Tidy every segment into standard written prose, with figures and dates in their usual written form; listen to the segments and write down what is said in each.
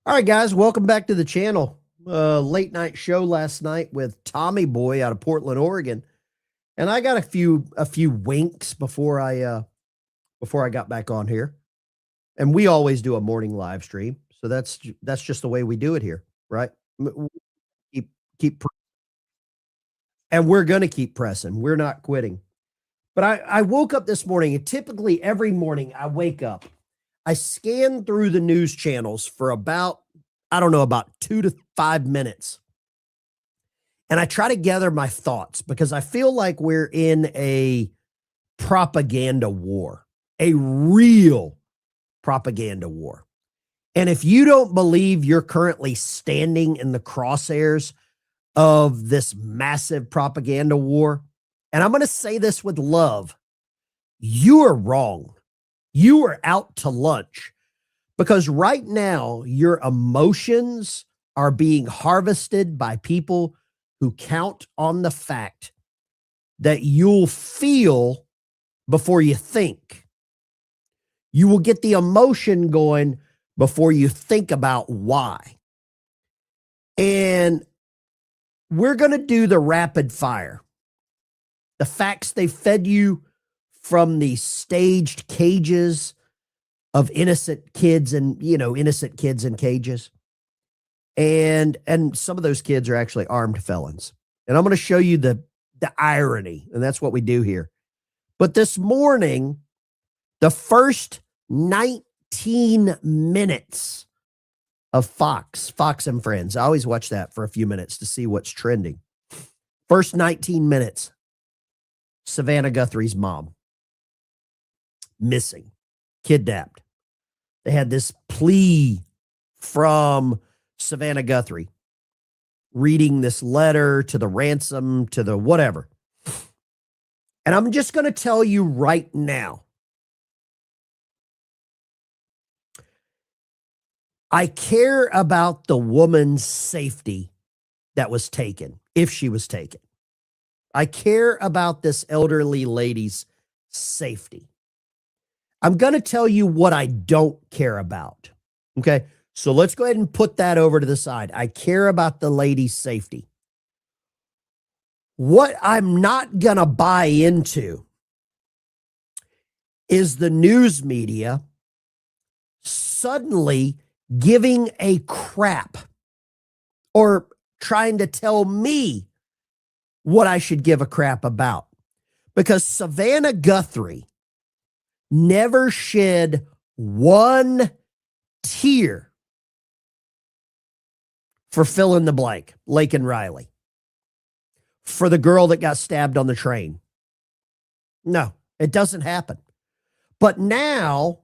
All right, guys, welcome back to the channel. Late night show last night with Tommy Boy out of Portland, Oregon, and I got a few winks before I got back on here. And we always do a morning live stream, so that's just the way we do it here, right? Keep keep and we're gonna keep pressing. We're not quitting. But I woke up this morning, and typically every morning I wake up, I scan through the news channels for about, I don't know, about 2 to 5 minutes. And I try to gather my thoughts because I feel like we're in a propaganda war, a real propaganda war. And if you don't believe you're currently standing in the crosshairs of this massive propaganda war, and I'm going to say this with love, you are wrong. You are out to lunch because right now your emotions are being harvested by people who count on the fact that you'll feel before you think. You will get the emotion going before you think about why. And we're going to do the rapid fire. The facts they fed you from the staged cages of innocent kids and, innocent kids in cages. And some of those kids are actually armed felons. And I'm going to show you the irony, and that's what we do here. But this morning, the first 19 minutes of Fox and Friends. I always watch that for a few minutes to see what's trending. First 19 minutes, Savannah Guthrie's mom, missing, kidnapped. They had this plea from Savannah Guthrie, reading this letter to the ransom, to the whatever. And I'm just going to tell you right now, I care about the woman's safety that was taken, if she was taken. I care about this elderly lady's safety. I'm going to tell you what I don't care about. Okay. So let's go ahead and put that over to the side. I care about the lady's safety. What I'm not going to buy into is the news media suddenly giving a crap or trying to tell me what I should give a crap about. Because Savannah Guthrie never shed one tear for fill in the blank, Laken Riley, for the girl that got stabbed on the train. No, it doesn't happen. But now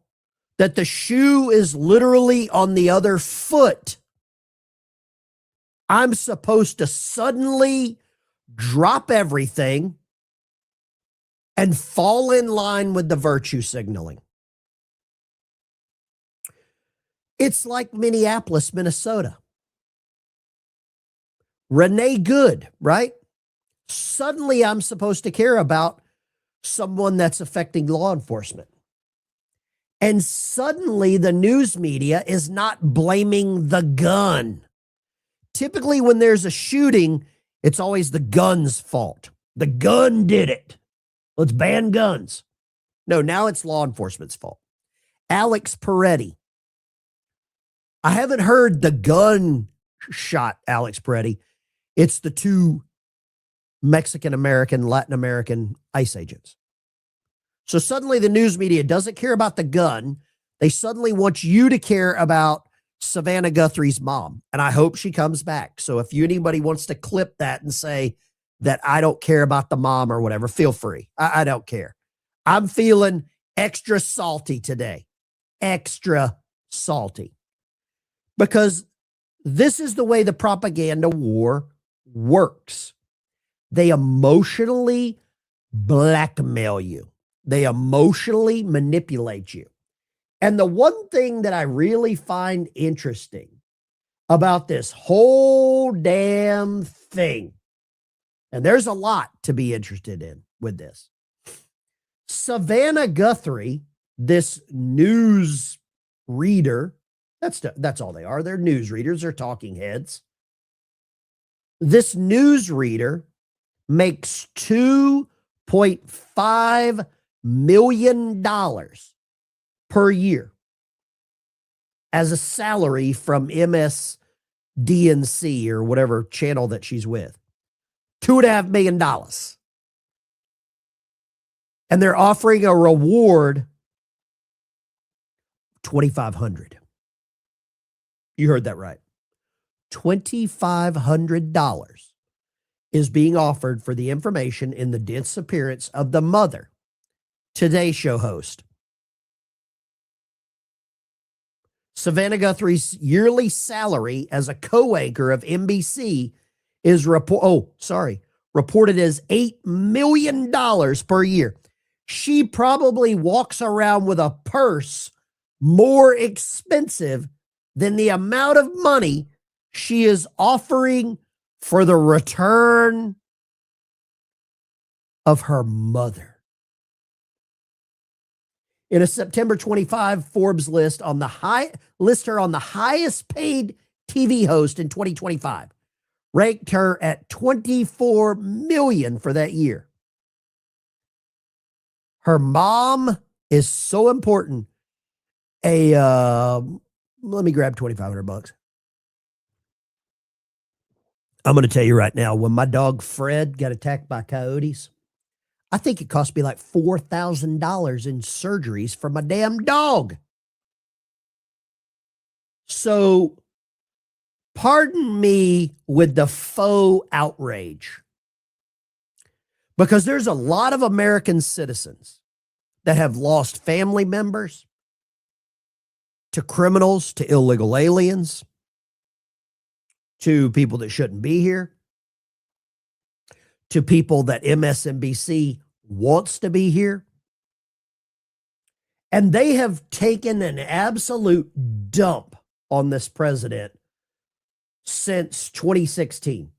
that the shoe is literally on the other foot, I'm supposed to suddenly drop everything and fall in line with the virtue signaling. It's like Minneapolis, Minnesota. Renee Good, right? Suddenly I'm supposed to care about someone that's affecting law enforcement. And suddenly the news media is not blaming the gun. Typically when there's a shooting, it's always the gun's fault. The gun did it. Let's ban guns. No, now it's law enforcement's fault. Alex Peretti. I haven't heard the gun shot Alex Peretti. It's the two Mexican-American, Latin American ICE agents. So suddenly the news media doesn't care about the gun. They suddenly want you to care about Savannah Guthrie's mom. And I hope she comes back. So if anybody wants to clip that and say that I don't care about the mom or whatever, feel free. I don't care. I'm feeling extra salty today. Extra salty. Because this is the way the propaganda war works. They emotionally blackmail you. They emotionally manipulate you. And the one thing that I really find interesting about this whole damn thing, and there's a lot to be interested in with this. Savannah Guthrie, this news reader, That's all they are. They're newsreaders. They're talking heads. This newsreader makes $2.5 million per year as a salary from MSDNC or whatever channel that she's with. $2.5 million. And they're offering a reward $2,500. You heard that right. $2,500 is being offered for the information in the disappearance of the mother, Today Show host. Savannah Guthrie's yearly salary as a co-anchor of NBC is reported as $8 million per year. She probably walks around with a purse more expensive than the amount of money she is offering for the return of her mother. In a September 25 Forbes list her on the highest paid TV host in 2025, ranked her at $24 million for that year. Her mom is so important. Let me grab $2,500. I'm going to tell you right now, when my dog Fred got attacked by coyotes, I think it cost me like $4,000 in surgeries for my damn dog. So pardon me with the faux outrage, because there's a lot of American citizens that have lost family members to criminals, to illegal aliens, to people that shouldn't be here, to people that MSNBC wants to be here. And they have taken an absolute dump on this president since 2016.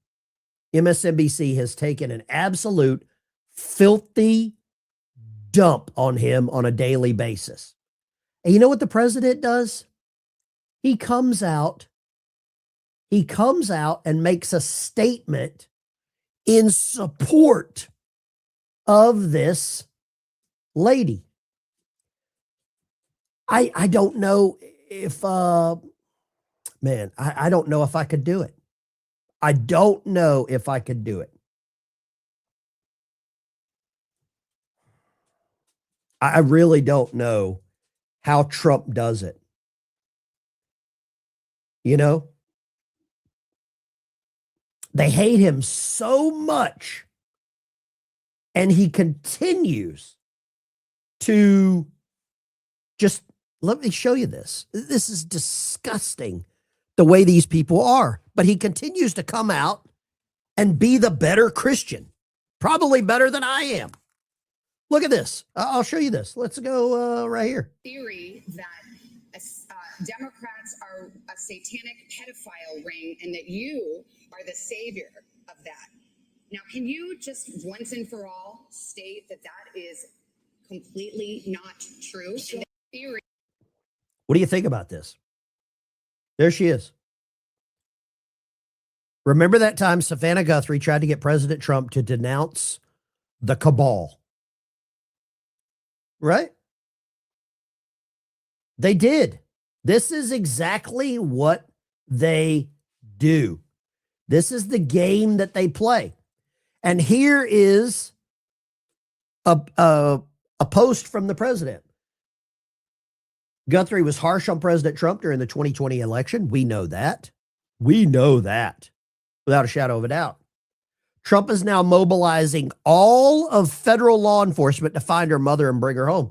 MSNBC has taken an absolute filthy dump on him on a daily basis. And you know what the president does? He comes out and makes a statement in support of this lady. I don't know if, I don't know if I could do it. I don't know if I could do it. I really don't know how Trump does it. You know? They hate him so much, and he continues to just, let me show you this. This is disgusting, the way these people are. But he continues to come out and be the better Christian, probably better than I am. Look at this. I'll show you this. Let's go right here. Theory that Democrats are a satanic pedophile ring and that you are the savior of that. Now, can you just once and for all state that that is completely not true? Theory. What do you think about this? There she is. Remember that time Savannah Guthrie tried to get President Trump to denounce the cabal? Right? They did. This is exactly what they do. This is the game that they play. And here is a post from the president. Guthrie was harsh on President Trump during the 2020 election. We know that. We know that without a shadow of a doubt. Trump is now mobilizing all of federal law enforcement to find her mother and bring her home.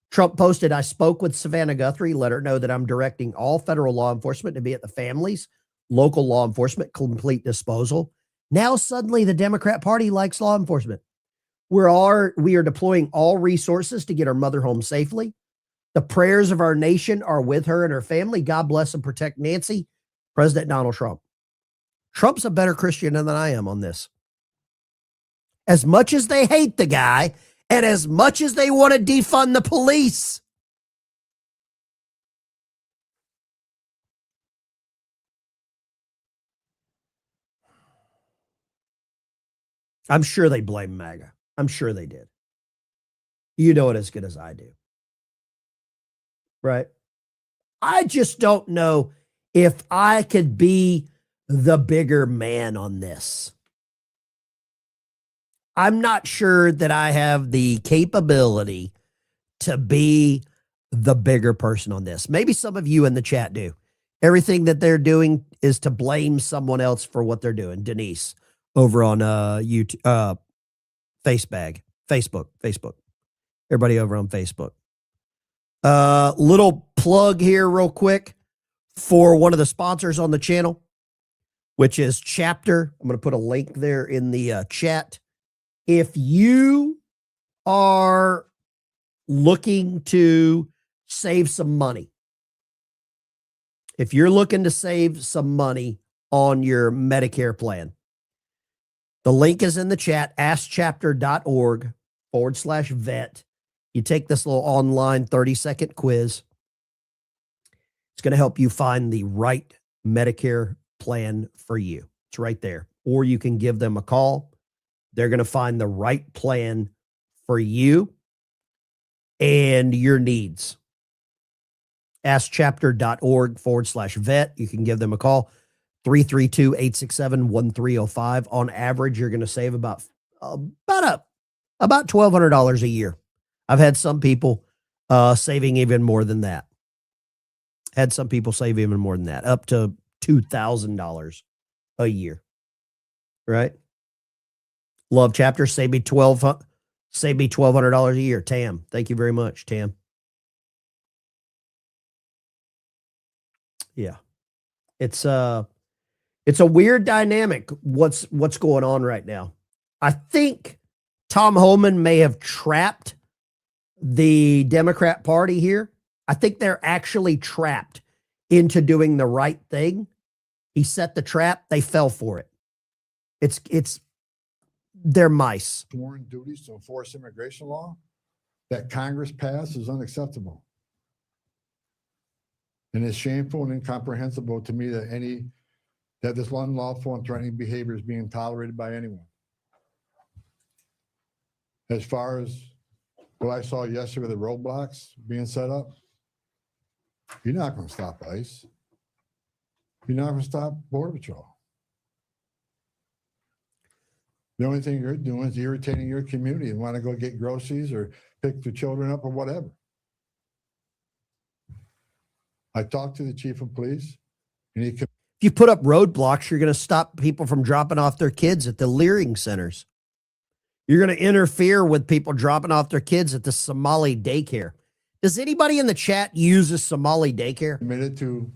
Trump posted, "I spoke with Savannah Guthrie, let her know that I'm directing all federal law enforcement to be at the family's local law enforcement complete disposal." Now suddenly the Democrat Party likes law enforcement. We are deploying all resources to get her mother home safely. The prayers of our nation are with her and her family. God bless and protect Nancy. President Donald Trump. Trump's a better Christian than I am on this. As much as they hate the guy and as much as they want to defund the police, I'm sure they blame MAGA. I'm sure they did. You know it as good as I do. Right? I just don't know if I could be the bigger man on this. I'm not sure that I have the capability to be the bigger person on this. Maybe some of you in the chat do. Everything that they're doing is to blame someone else for what they're doing. Denise over on YouTube, Facebook. Everybody over on Facebook. Little plug here real quick for one of the sponsors on the channel, which is Chapter. I'm going to put a link there in the chat. If you are looking to save some money, if you're looking to save some money on your Medicare plan, the link is in the chat, askchapter.org/vet. You take this little online 30-second quiz. It's going to help you find the right Medicare plan for you. It's right there. Or you can give them a call. They're going to find the right plan for you and your needs. askchapter.org/vet. You can give them a call. 332-867-1305. On average, you're going to save about $1,200 a year. I've had some people saving even more than that. Up to $2,000 a year. Right? Love Chapter. Save me $1,200 a year. Tam, thank you very much, Tam. Yeah, it's a weird dynamic. What's going on right now? I think Tom Homan may have trapped the Democrat Party here. I think they're actually trapped into doing the right thing. He set the trap. They fell for it. They're mice. Sworn duties to enforce immigration law that Congress passed is unacceptable. And it's shameful and incomprehensible to me that this unlawful and threatening behavior is being tolerated by anyone. As far as what I saw yesterday with the roadblocks being set up, you're not going to stop ICE. You're not going to stop Border Patrol. The only thing you're doing is irritating your community and want to go get groceries or pick the children up or whatever. I talked to the chief of police, and if you put up roadblocks, you're going to stop people from dropping off their kids at the Leering centers. You're going to interfere with people dropping off their kids at the Somali daycare. Does anybody in the chat use a Somali daycare? Committed to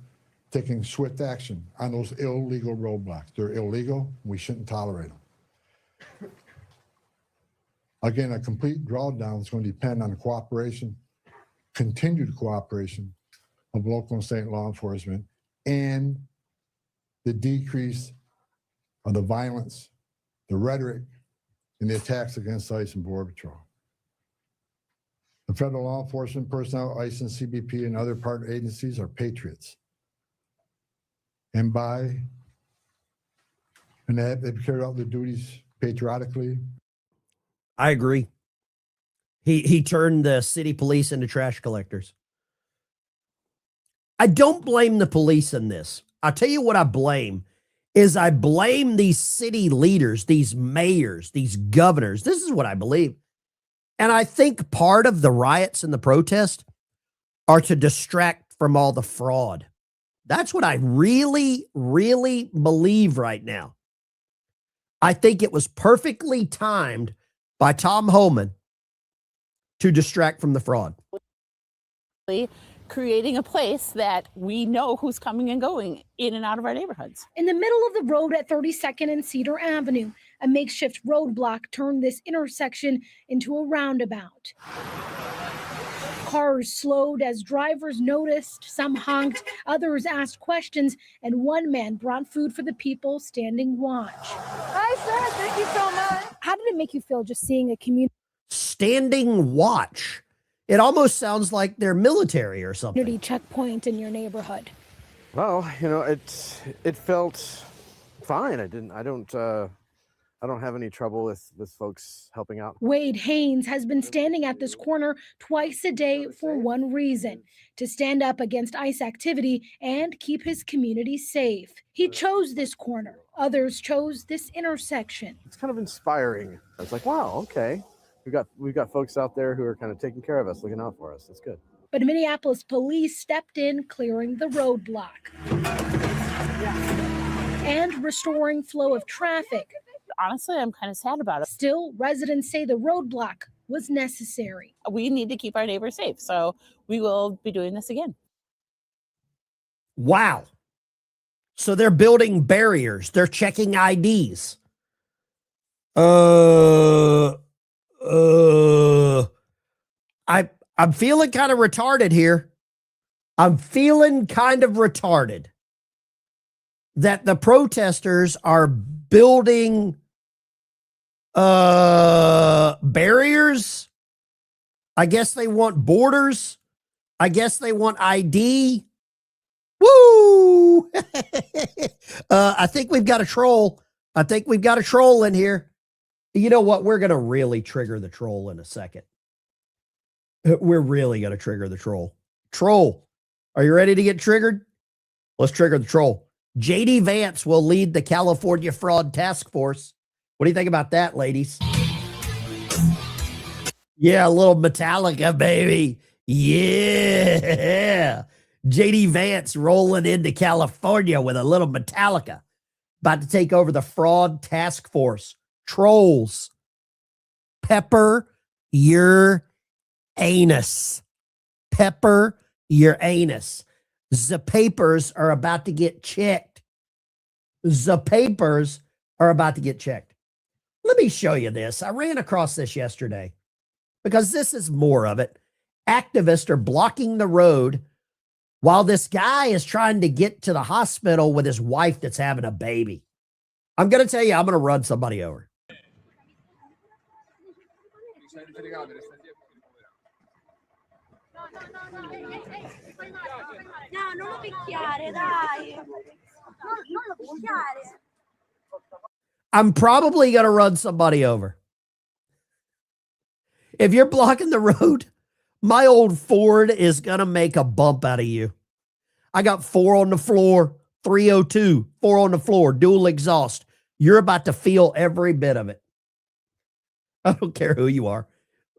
taking swift action on those illegal roadblocks. They're illegal. We shouldn't tolerate them. Again, a complete drawdown is going to depend on the cooperation, continued cooperation of local and state law enforcement and the decrease of the violence, the rhetoric, and the attacks against ICE and Border Patrol. The federal law enforcement personnel, ICE and CBP and other partner agencies are patriots. And they've carried out their duties patriotically. I agree. He turned the city police into trash collectors. I don't blame the police in this. I'll tell you what I blame is I blame these city leaders, these mayors, these governors. This is what I believe. And I think part of the riots and the protest are to distract from all the fraud. That's what I really, really believe right now. I think it was perfectly timed by Tom Homan to distract from the fraud. Creating a place that we know who's coming and going in and out of our neighborhoods. In the middle of the road at 32nd and Cedar Avenue, a makeshift roadblock turned this intersection into a roundabout. Cars slowed as drivers noticed, some honked, others asked questions, and one man brought food for the people standing watch. Hi, sir. Thank you so much. How did it make you feel just seeing a community Standing watch. It almost sounds like they're military or something. checkpoint in your neighborhood? Well, you know, it felt fine. I I don't have any trouble with folks helping out. Wade Haynes has been standing at this corner twice a day for one reason: to stand up against ICE activity and keep his community safe. He chose this corner. Others chose this intersection. It's kind of inspiring. I was like, wow, okay. We've got folks out there who are kind of taking care of us, looking out for us. That's good. But Minneapolis police stepped in, clearing the roadblock and restoring flow of traffic. Honestly, I'm kind of sad about it. Still, residents say the roadblock was necessary. We need to keep our neighbors safe, so we will be doing this again. Wow. So they're building barriers. They're checking IDs. I'm feeling kind of retarded here. I'm feeling kind of retarded that the protesters are building barriers. I guess they want borders. I guess they want ID. Woo! I think we've got a troll. I think we've got a troll in here. You know what? We're going to really trigger the troll in a second. We're really going to trigger the troll. Troll, are you ready to get triggered? Let's trigger the troll. JD Vance will lead the California Fraud Task Force. What do you think about that, ladies? Yeah, a little Metallica, baby. Yeah. JD Vance rolling into California with a little Metallica. About to take over the Fraud Task Force. Trolls. Pepper your anus. Pepper your anus. The papers are about to get checked. The papers are about to get checked. Let me show you this. I ran across this yesterday because this is more of it. Activists are blocking the road while this guy is trying to get to the hospital with his wife that's having a baby. I'm going to tell you, I'm going to run somebody over. No, non lo picchiare, dai. Non lo picchiare. I'm probably going to run somebody over. If you're blocking the road, my old Ford is going to make a bump out of you. I got 4 on the floor, 302, 4 on the floor, dual exhaust. You're about to feel every bit of it. I don't care who you are.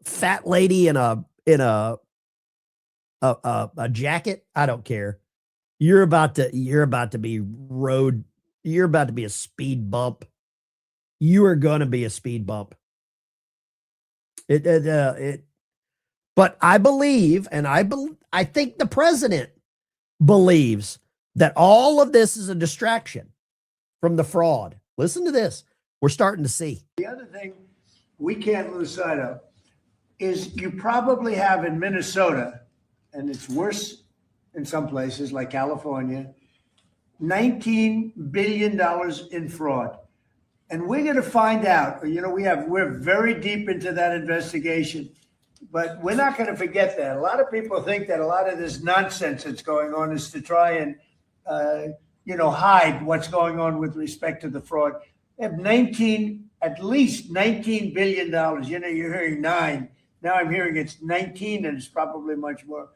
Fat lady in a jacket. I don't care. You're about to be road. You're about to be a speed bump. You are going to be a speed bump. But I believe, and I think the president believes that all of this is a distraction from the fraud. Listen to this. We're starting to see. The other thing we can't lose sight of is you probably have in Minnesota, and it's worse in some places like California, $19 billion in fraud. And we're going to find out, we're very deep into that investigation, but we're not going to forget that. A lot of people think that a lot of this nonsense that's going on is to try and, hide what's going on with respect to the fraud. They have at least $19 billion. You're hearing 9. Now I'm hearing it's 19, and it's probably much more.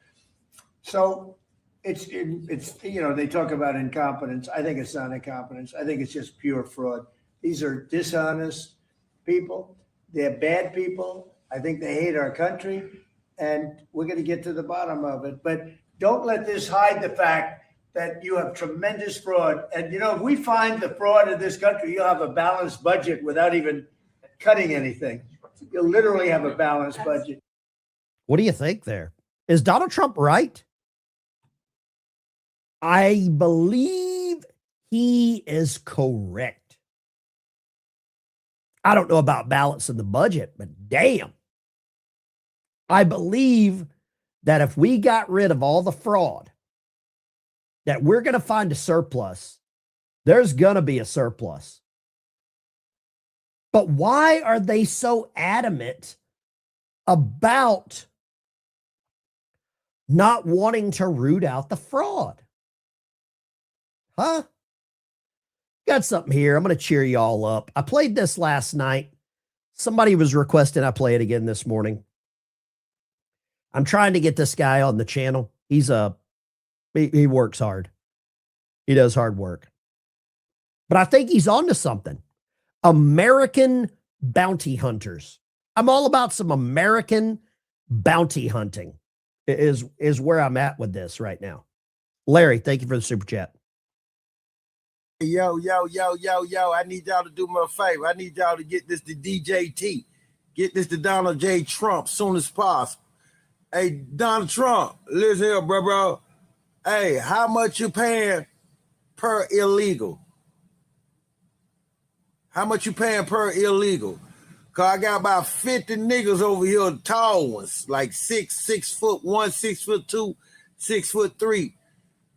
So it's they talk about incompetence. I think it's not incompetence. I think it's just pure fraud. These are dishonest people. They're bad people. I think they hate our country, and we're going to get to the bottom of it. But don't let this hide the fact that you have tremendous fraud. And, if we find the fraud in this country, you'll have a balanced budget without even cutting anything. You'll literally have a balanced budget. What do you think there? Is Donald Trump right? I believe he is correct. I don't know about balancing the budget, but damn. I believe that if we got rid of all the fraud, that we're going to find a surplus. There's going to be a surplus. But why are they so adamant about not wanting to root out the fraud? Huh? Got something here. I'm going to cheer you all up. I played this last night. Somebody was requesting I play it again this morning. I'm trying to get this guy on the channel. He works hard. He does hard work. But I think he's onto something. American bounty hunters. I'm all about some American bounty hunting is where I'm at with this right now. Larry, thank you for the super chat. Yo, I need y'all to do me a favor. I need y'all to get this to DJ T. Get this to Donald J. Trump soon as possible. Hey, Donald Trump, listen here, bro. Hey, how much you paying per illegal? How much you paying per illegal? Cause I got about 50 niggas over here, tall ones, like 6'1", 6'2", 6'3",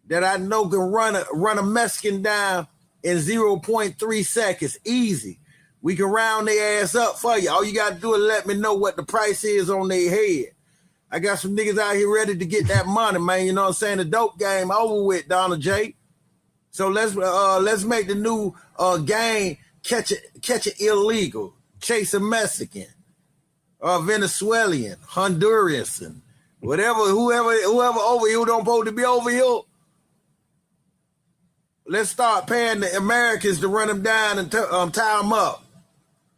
that I know can run a Mexican down in 0.3 seconds, easy. We can round their ass up for you. All you got to do is let me know what the price is on their head. I got some niggas out here ready to get that money, man. You know what I'm saying? The dope game over with, Donald J. So let's make the new game catch it illegal, chase a Mexican, Venezuelan, Honduras, and whoever over here don't supposed to be over here. Let's start paying the Americans to run them down and tie them up.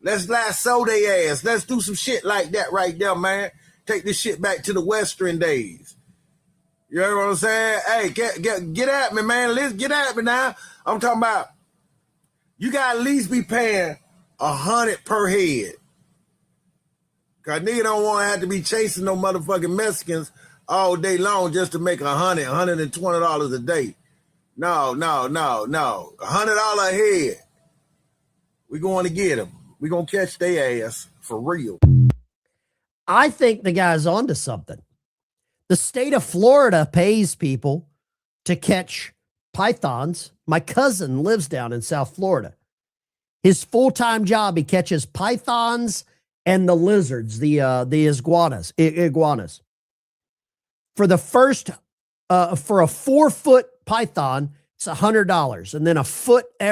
Let's lasso their ass. Let's do some shit like that right there, man. Take this shit back to the Western days. You know what I'm saying? Hey, get at me, man. Let's get at me now. I'm talking about you got to at least be paying $100 per head. Cause nigga don't want to have to be chasing no motherfucking Mexicans all day long just to make $120 a day. No. $100 a head. We going to get them. We gonna catch their ass for real. I think the guy's onto something. The state of Florida pays people to catch pythons. My cousin lives down in South Florida. His full-time job, he catches pythons and the lizards, the iguanas. For the first, for a 4-foot python, it's $100. And then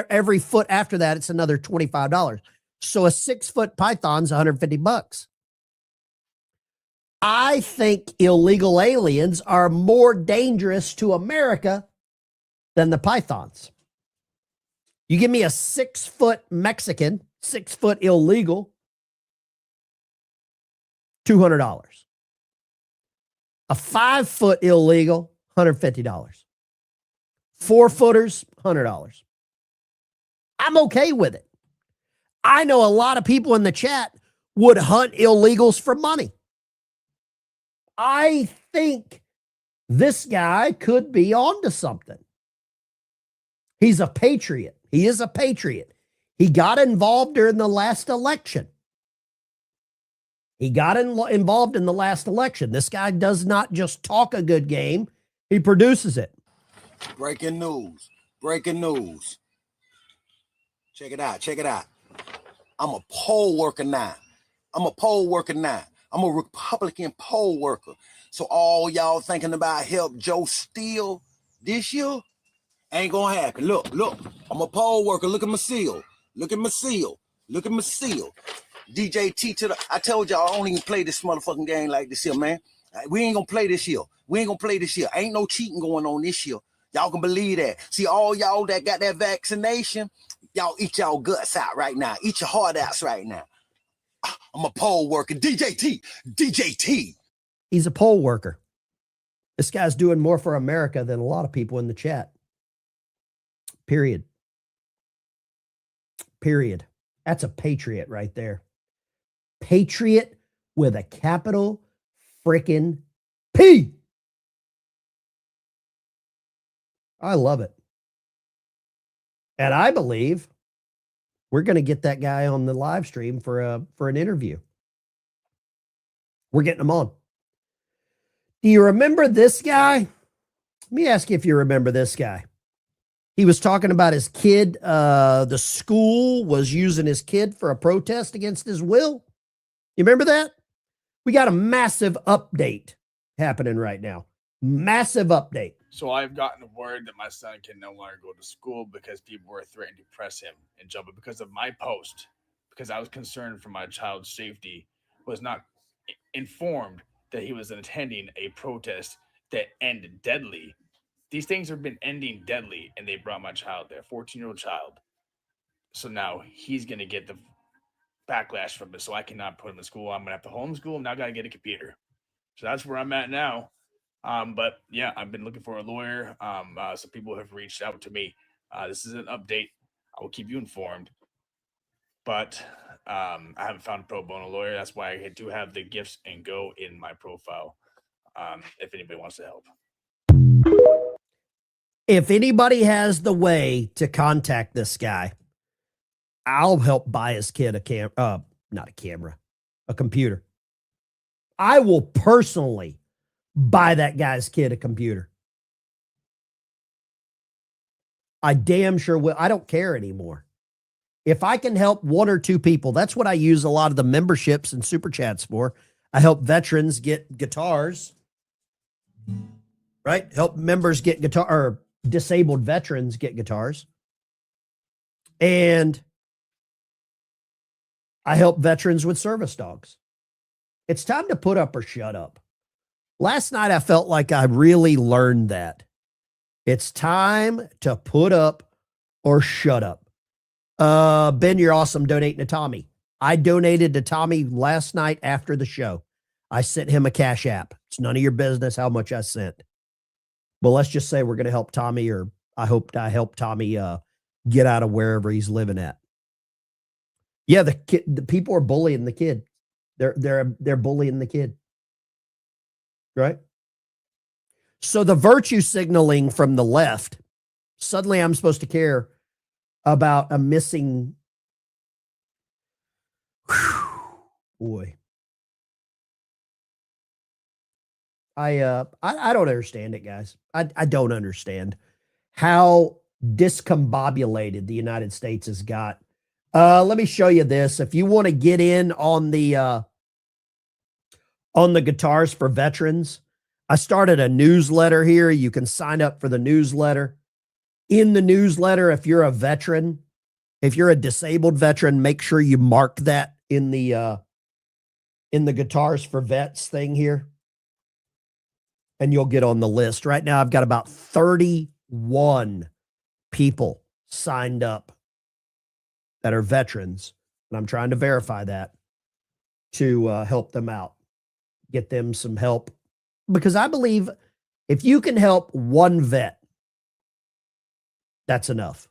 every foot after that, it's another $25. So a 6-foot python's $150. I think illegal aliens are more dangerous to America than the pythons. You give me a 6-foot Mexican, 6-foot illegal, $200. A 5-foot illegal, $150. 4-footers, $100. I'm okay with it. I know a lot of people in the chat would hunt illegals for money. I think this guy could be onto something. He's a patriot. He is a patriot. He got involved during the last election. Involved in the last election. This guy does not just talk a good game. He produces it. Breaking news. Check it out. I'm a poll worker now. I'm a Republican poll worker. So all y'all thinking about help Joe Steele this year ain't gonna happen. Look. I'm a poll worker. Look at my seal. DJ T to the. I told y'all I don't even play this motherfucking game like this here, man. We ain't gonna play this year. Ain't no cheating going on this year. Y'all can believe that. See, all y'all that got that vaccination, y'all eat y'all guts out right now. Eat your heart outs right now. I'm a poll worker. DJ T. He's a poll worker. This guy's doing more for America than a lot of people in the chat. Period. That's a patriot right there. Patriot with a capital freaking P. I love it. And I believe we're going to get that guy on the live stream for an interview. We're getting him on. Do you remember this guy? Let me ask you if you remember this guy. He was talking about his kid. The school was using his kid for a protest against his will. You remember that? We got a massive update happening right now. Massive update. So I've gotten word that my son can no longer go to school because people were threatening to press him in jail. But because of my post, because I was concerned for my child's safety, was not informed that he was attending a protest that ended deadly. These things have been ending deadly, and they brought my child there, 14-year-old child. So now he's going to get the backlash from it. So I cannot put him in school. I'm going to have to homeschool him. Now I got to get a computer. So that's where I'm at now. But yeah, I've been looking for a lawyer. Some people have reached out to me. This is an update. I will keep you informed. But I haven't found a pro bono lawyer. That's why I do have the gifts and go in my profile. If anybody wants to help. If anybody has the way to contact this guy, I'll help buy his kid a computer. I will personally buy that guy's kid a computer. I damn sure will. I don't care anymore. If I can help one or two people, that's what I use a lot of the memberships and super chats for. I help veterans get guitars, right? Help members get guitar, or disabled veterans get guitars. And I help veterans with service dogs. It's time to put up or shut up. Last night, I felt like I really learned that. It's time to put up or shut up. Ben, you're awesome donating to Tommy. I donated to Tommy last night after the show. I sent him a Cash App. It's none of your business how much I sent. But let's just say we're going to help Tommy, or I hope I help Tommy get out of wherever he's living at. Yeah, the people are bullying the kid. They're bullying the kid. Right? So the virtue signaling from the left, suddenly I'm supposed to care about a missing. Boy. I don't understand it, guys. I don't understand how discombobulated the United States has got. Let me show you this. If you want to get in on the guitars for veterans, I started a newsletter here. You can sign up for the newsletter. In the newsletter, if you're a veteran, if you're a disabled veteran, make sure you mark that in the guitars for vets thing here, and you'll get on the list. Right now, I've got about 31 people signed up that are veterans, and I'm trying to verify that to help them out, get them some help, because I believe if you can help one vet, that's enough.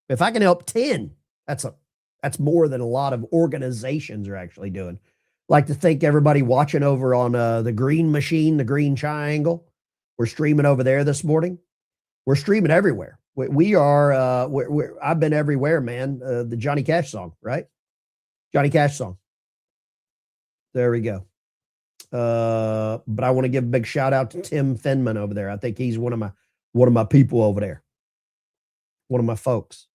If I can help 10, that's more than a lot of organizations are actually doing. Like to thank everybody watching over on the Green Machine, the Green Triangle. We're streaming over there this morning. We're streaming everywhere. We are. I've been everywhere, man. The Johnny Cash song, right? Johnny Cash song. There we go. But I want to give a big shout out to Tim Fenman over there. I think he's one of my people over there. One of my folks.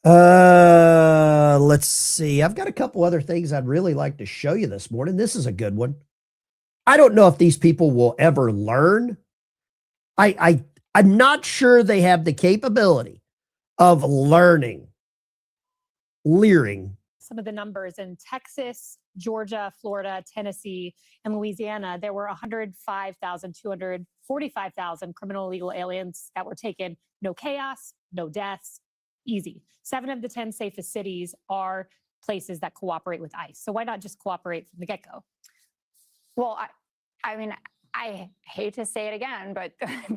Let's see. I've got a couple other things I'd really like to show you this morning. This is a good one. I don't know if these people will ever learn. I'm not sure they have the capability of learning. Some of the numbers in Texas, Georgia, Florida, Tennessee, and Louisiana, there were 245,000 criminal illegal aliens that were taken. No chaos, no deaths, easy. 7 of the 10 safest cities are places that cooperate with ICE. So why not just cooperate from the get-go? Well, I mean, I hate to say it again, but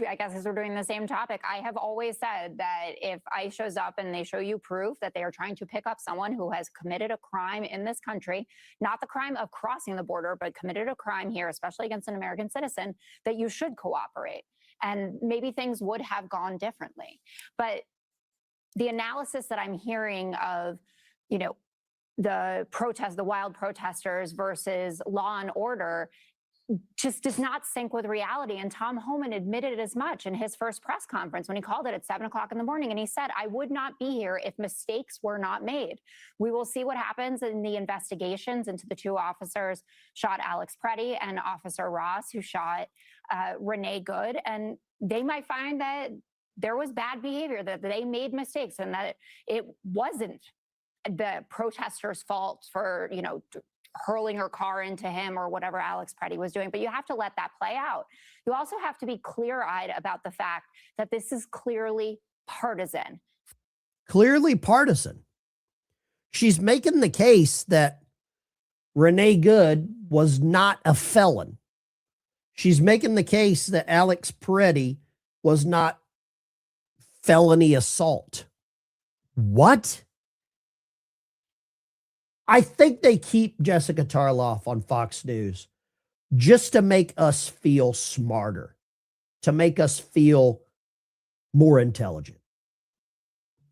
I guess as we're doing the same topic, I have always said that if ICE shows up and they show you proof that they are trying to pick up someone who has committed a crime in this country, not the crime of crossing the border, but committed a crime here, especially against an American citizen, that you should cooperate. And maybe things would have gone differently. But the analysis that I'm hearing of, the wild protesters versus law and order just does not sync with reality. And Tom Homan admitted as much in his first press conference when he called it at 7 o'clock in the morning. And he said, I would not be here if mistakes were not made. We will see what happens in the investigations into the 2 officers shot Alex Preddy and Officer Ross, who shot Renee Good, and they might find that there was bad behavior, that they made mistakes, and that it wasn't the protesters' fault for, hurling her car into him or whatever Alex Preddy was doing. But you have to let that play out. You also have to be clear-eyed about the fact that this is clearly partisan. Clearly partisan. She's making the case that Renee Good was not a felon. She's making the case that Alex Preddy was not felony assault. What? I think they keep Jessica Tarloff on Fox News just to make us feel smarter, to make us feel more intelligent.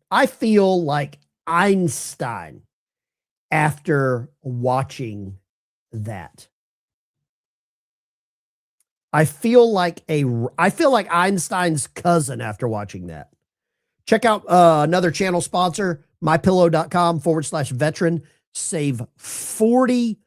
I feel like Einstein after watching that. I feel like Einstein's cousin after watching that. Check out another channel sponsor, mypillow.com/veteran. Save 40%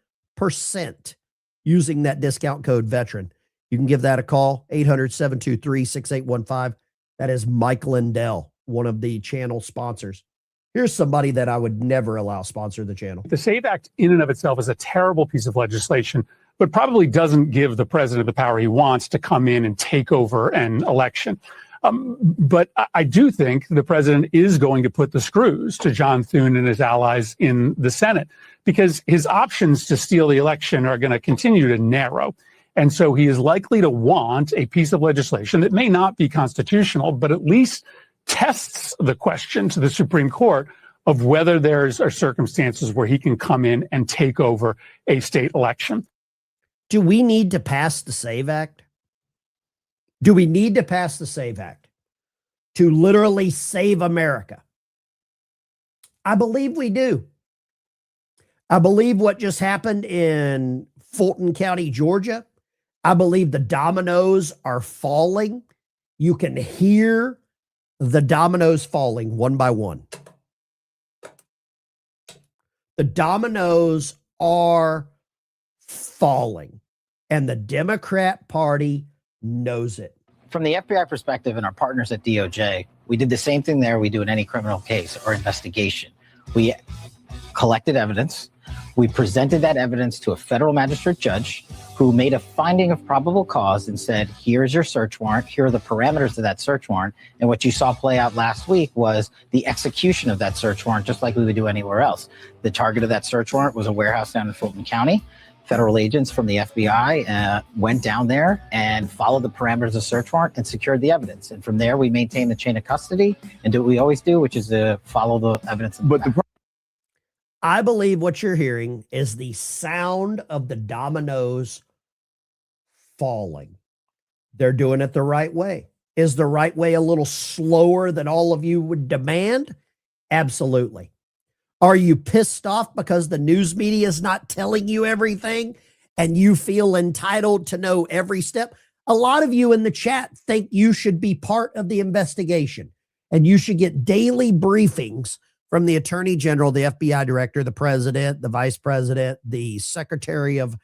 using that discount code veteran. You can give that a call, 800-723-6815. That is Mike Lindell, one of the channel sponsors. Here's somebody that I would never allow sponsor the channel. The SAVE Act in and of itself is a terrible piece of legislation, but probably doesn't give the president the power he wants to come in and take over an election. But I do think the president is going to put the screws to John Thune and his allies in the Senate, because his options to steal the election are going to continue to narrow. And so he is likely to want a piece of legislation that may not be constitutional, but at least tests the question to the Supreme Court of whether there's circumstances where he can come in and take over a state election. Do we need to pass the SAVE Act? Do we need to pass the SAVE Act to literally save America? I believe we do. I believe what just happened in Fulton County, Georgia. I believe the dominoes are falling. You can hear the dominoes falling one by one. The dominoes are falling, and the Democrat Party knows it. From the FBI perspective and our partners at DOJ, we did the same thing there we do in any criminal case or investigation. We collected evidence. We presented that evidence to a federal magistrate judge who made a finding of probable cause and said, here's your search warrant. Here are the parameters of that search warrant. And what you saw play out last week was the execution of that search warrant, just like we would do anywhere else. The target of that search warrant was a warehouse down in Fulton County. Federal agents from the FBI went down there and followed the parameters of the search warrant and secured the evidence. And from there, we maintain the chain of custody and do what we always do, which is to follow the evidence. I believe what you're hearing is the sound of the dominoes falling. They're doing it the right way. Is the right way a little slower than all of you would demand? Absolutely. Are you pissed off because the news media is not telling you everything and you feel entitled to know every step? A lot of you in the chat think you should be part of the investigation and you should get daily briefings from the Attorney General, the FBI Director, the President, the Vice President, the Secretary of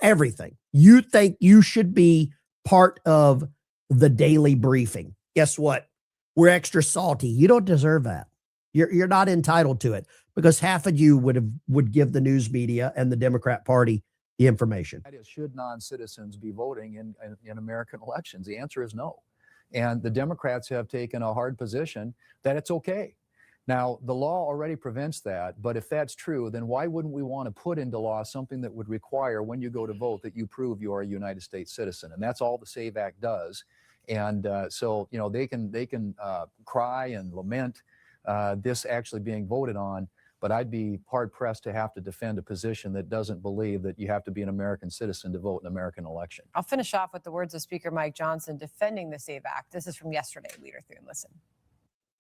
everything. You think you should be part of the daily briefing. Guess what? We're extra salty. You don't deserve that. You're not entitled to it, because half of you would give the news media and the Democrat Party the information. Should non-citizens be voting in American elections? The answer is no. And the Democrats have taken a hard position that it's okay. Now, the law already prevents that, but if that's true, then why wouldn't we want to put into law something that would require when you go to vote that you prove you are a United States citizen? And that's all the SAVE Act does. And so, they can cry and lament this actually being voted on, but I'd be hard-pressed to have to defend a position that doesn't believe that you have to be an American citizen to vote in an American election. I'll finish off with the words of Speaker Mike Johnson defending the SAVE Act. This is from yesterday, Leader Thune. Listen.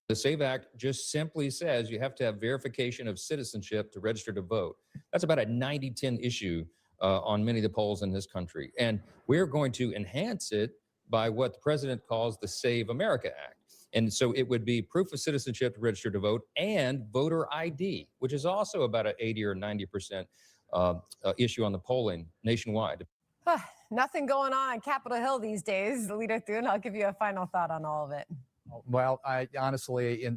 The SAVE Act just simply says you have to have verification of citizenship to register to vote. That's about a 90-10 issue on many of the polls in this country. And we're going to enhance it by what the president calls the Save America Act. And so it would be proof of citizenship to register to vote and voter ID, which is also about an 80 or 90% issue on the polling nationwide. Nothing going on Capitol Hill these days. Leader Thune, I'll give you a final thought on all of it. Well, I honestly,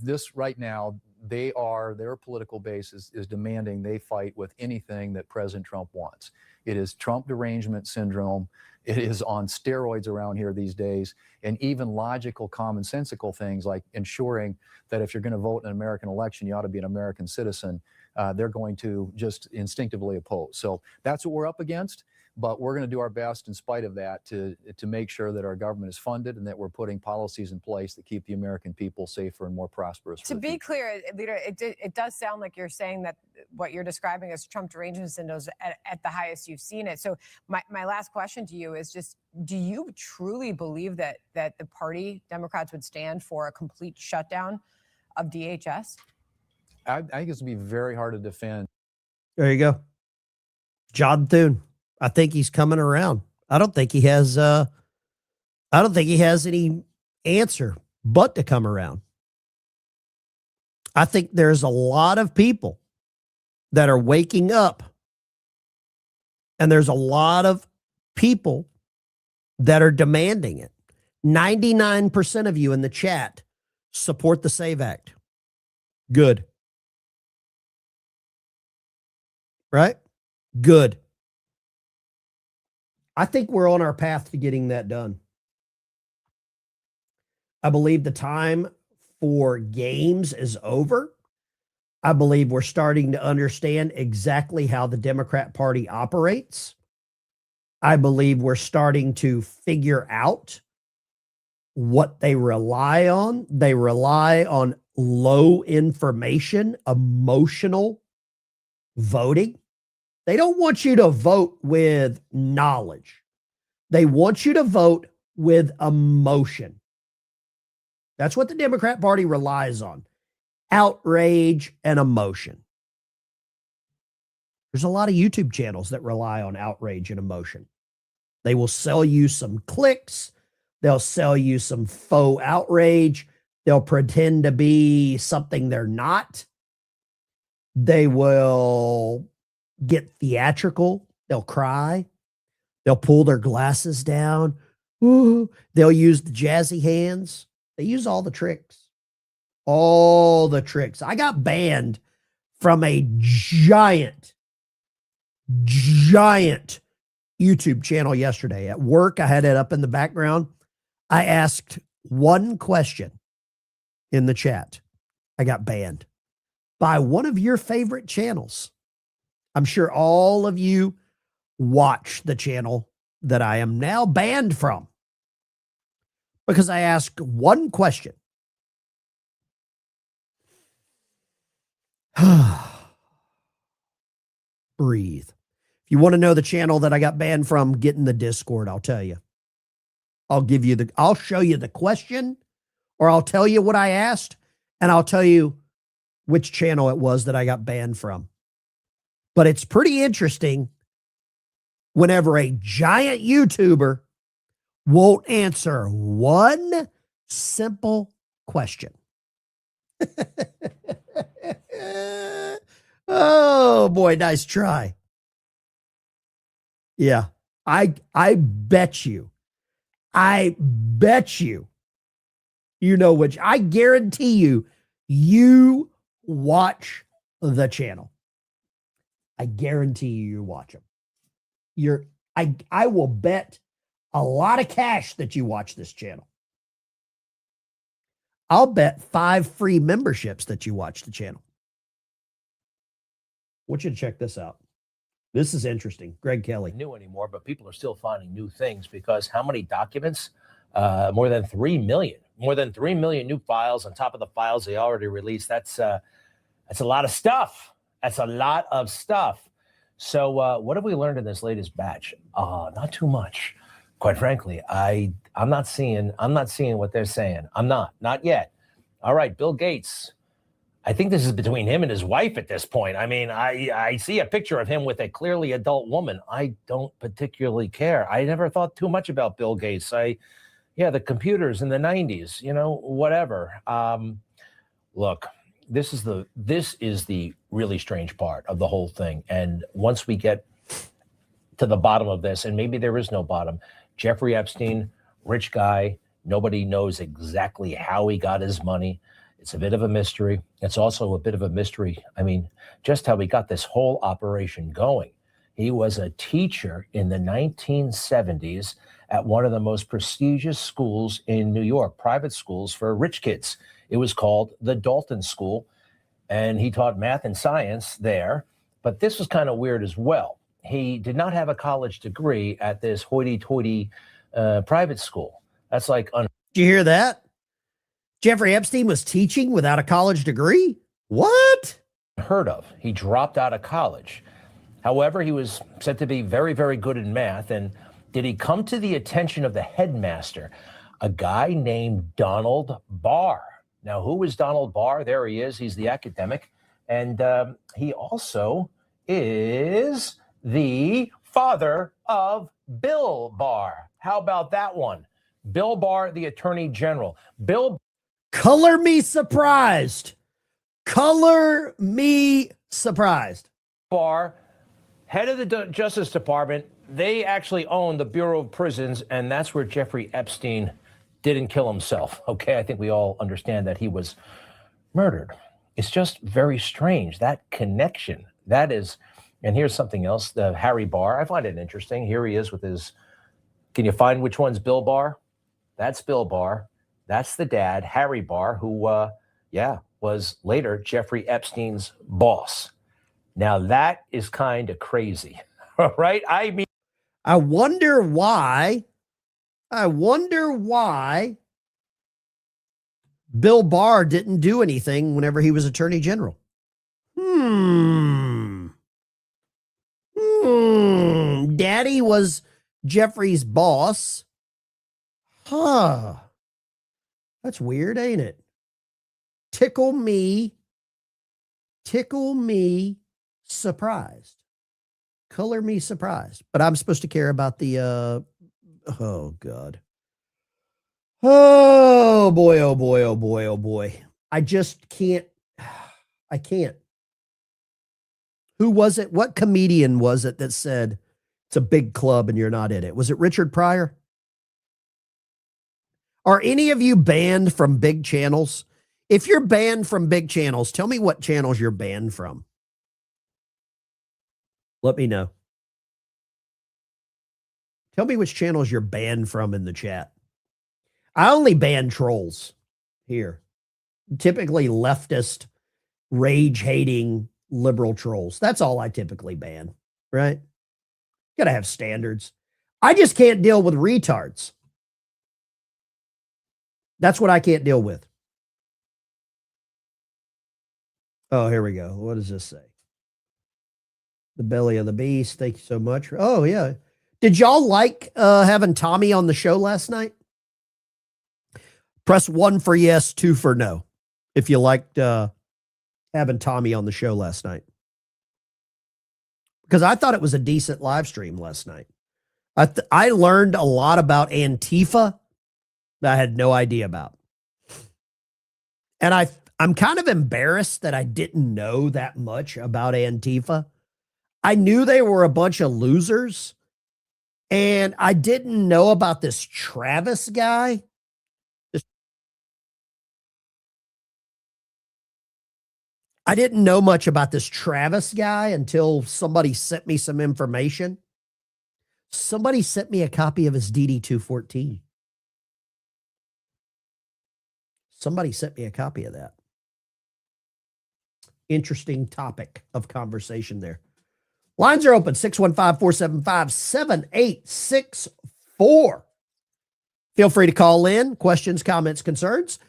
this right now, their political base is demanding they fight with anything that President Trump wants. It is Trump derangement syndrome. It is on steroids around here these days. And even logical, commonsensical things like ensuring that if you're going to vote in an American election, you ought to be an American citizen. They're going to just instinctively oppose. So that's what we're up against. But we're going to do our best in spite of that to make sure that our government is funded and that we're putting policies in place that keep the American people safer and more prosperous. To be clear, Leader, it does sound like you're saying that what you're describing as Trump derangement syndrome is at the highest you've seen it. So my last question to you is just, do you truly believe that the party, Democrats, would stand for a complete shutdown of DHS? I think it's going to be very hard to defend. There you go. John Thune. I think he's coming around. I don't think he has any answer but to come around. I think there's a lot of people that are waking up, and there's a lot of people that are demanding it. 99% of you in the chat support the SAVE Act. Good. Right? Good. I think we're on our path to getting that done. I believe the time for games is over. I believe we're starting to understand exactly how the Democrat Party operates. I believe we're starting to figure out what they rely on. They rely on low information, emotional voting. They don't want you to vote with knowledge. They want you to vote with emotion. That's what the Democrat Party relies on. Outrage and emotion. There's a lot of YouTube channels that rely on outrage and emotion. They will sell you some clicks. They'll sell you some faux outrage. They'll pretend to be something they're not. They will get theatrical. They'll cry. They'll pull their glasses down. Ooh. They'll use the jazzy hands. They use all the tricks. All the tricks. I got banned from a giant YouTube channel yesterday. At work, I had it up in the background. I asked one question in the chat. I got banned by one of your favorite channels. I'm sure all of you watch the channel that I am now banned from because I asked one question. Breathe. If you want to know the channel that I got banned from, get in the Discord. I'll tell you. I'll show you the question, or I'll tell you what I asked, and I'll tell you which channel it was that I got banned from. But it's pretty interesting whenever a giant YouTuber won't answer one simple question. Oh boy, nice try. Yeah, I bet you, you know which. I guarantee you watch the channel. I guarantee you watch them. I will bet a lot of cash that you watch this channel. I'll bet 5 free memberships that you watch the channel. I want you to check this out. This is interesting. Greg Kelly. New anymore, but people are still finding new things because how many documents? More than 3 million. More than 3 million new files on top of the files they already released. That's a lot of stuff. That's a lot of stuff. So what have we learned in this latest batch? Not too much. Quite frankly, I'm not seeing what they're saying. I'm not yet. All right, Bill Gates. I think this is between him and his wife at this point. I mean, I see a picture of him with a clearly adult woman. I don't particularly care. I never thought too much about Bill Gates. The computers in the 90s, whatever. Look, this is the really strange part of the whole thing. And once we get to the bottom of this, and maybe there is no bottom. Jeffrey Epstein, rich guy. Nobody knows exactly how he got his money. It's a bit of a mystery. It's also a bit of a mystery. I mean, just how he got this whole operation going. He was a teacher in the 1970s at one of the most prestigious schools in New York, private schools for rich kids. It was called the Dalton School, and he taught math and science there. But this was kind of weird as well. He did not have a college degree at this hoity-toity private school. That's like... Did you hear that? Jeffrey Epstein was teaching without a college degree? What? Heard of. He dropped out of college. However, he was said to be very, very good in math. And did he come to the attention of the headmaster, a guy named Donald Barr? Now, who is Donald Barr? There he is. He's the academic. And he also is the father of Bill Barr. How about that one? Bill Barr, the Attorney General. Bill. Color me surprised. Color me surprised. Barr, head of the Justice Department. They actually own the Bureau of Prisons, and that's where Jeffrey Epstein didn't kill himself. Okay, I think we all understand that he was murdered. It's just very strange, that connection. That is, and here's something else, the Harry Barr. I find it interesting. Here he is with his, can you find which one's Bill Barr? That's Bill Barr. That's the dad, Harry Barr, who, was later Jeffrey Epstein's boss. Now that is kind of crazy, right? I mean, I wonder why Bill Barr didn't do anything whenever he was Attorney General. Daddy was Jeffrey's boss. Huh. That's weird, ain't it? Tickle me surprised. Color me surprised. But I'm supposed to care about the, oh God. Oh boy, oh boy, oh boy, oh boy. I just can't, I can't. Who was it? What comedian was it that said it's a big club and you're not in it? Was it Richard Pryor? Are any of you banned from big channels? If you're banned from big channels, tell me what channels you're banned from. Let me know. Tell me which channels you're banned from in the chat. I only ban trolls here. Typically leftist, rage-hating, liberal trolls. That's all I typically ban, right? Gotta have standards. I just can't deal with retards. That's what I can't deal with. Oh, here we go. What does this say? The belly of the beast. Thank you so much. Oh, yeah. Did y'all like having Tommy on the show last night? Press 1 for yes, 2 for no. If you liked having Tommy on the show last night. Because I thought it was a decent live stream last night. I learned a lot about Antifa that I had no idea about. And I'm kind of embarrassed that I didn't know that much about Antifa. I knew they were a bunch of losers. And I didn't know about this Travis guy. I didn't know much about this Travis guy until somebody sent me some information. Somebody sent me a copy of his DD-214. Somebody sent me a copy of that. Interesting topic of conversation there. Lines are open, 615-475-7864. Feel free to call in, questions, comments, concerns.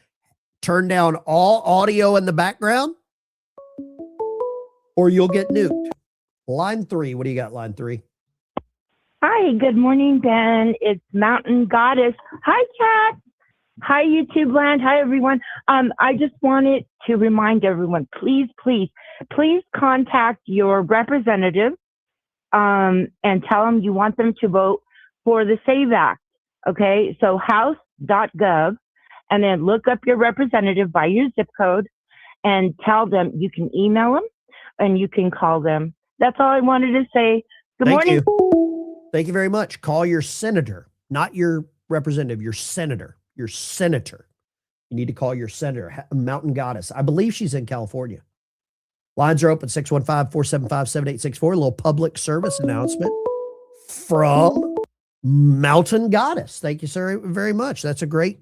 Turn down all audio in the background, or you'll get nuked. Line 3, what do you got, line 3? Hi, good morning, Ben. It's Mountain Goddess. Hi, Kat. Hi, YouTube land. Hi, everyone. I just wanted to remind everyone, please contact your representative and tell them you want them to vote for the SAVE Act. Okay, so house.gov, and then look up your representative by your zip code and tell them. You can email them and you can call them. That's all I wanted to say. Good morning. You. Thank you very much. Call your senator, not your representative, your senator. Your senator. You need to call your senator, Mountain Goddess. I believe she's in California. Lines are open, 615-475-7864. A little public service announcement from Mountain Goddess. Thank you, sir, very much. That's a great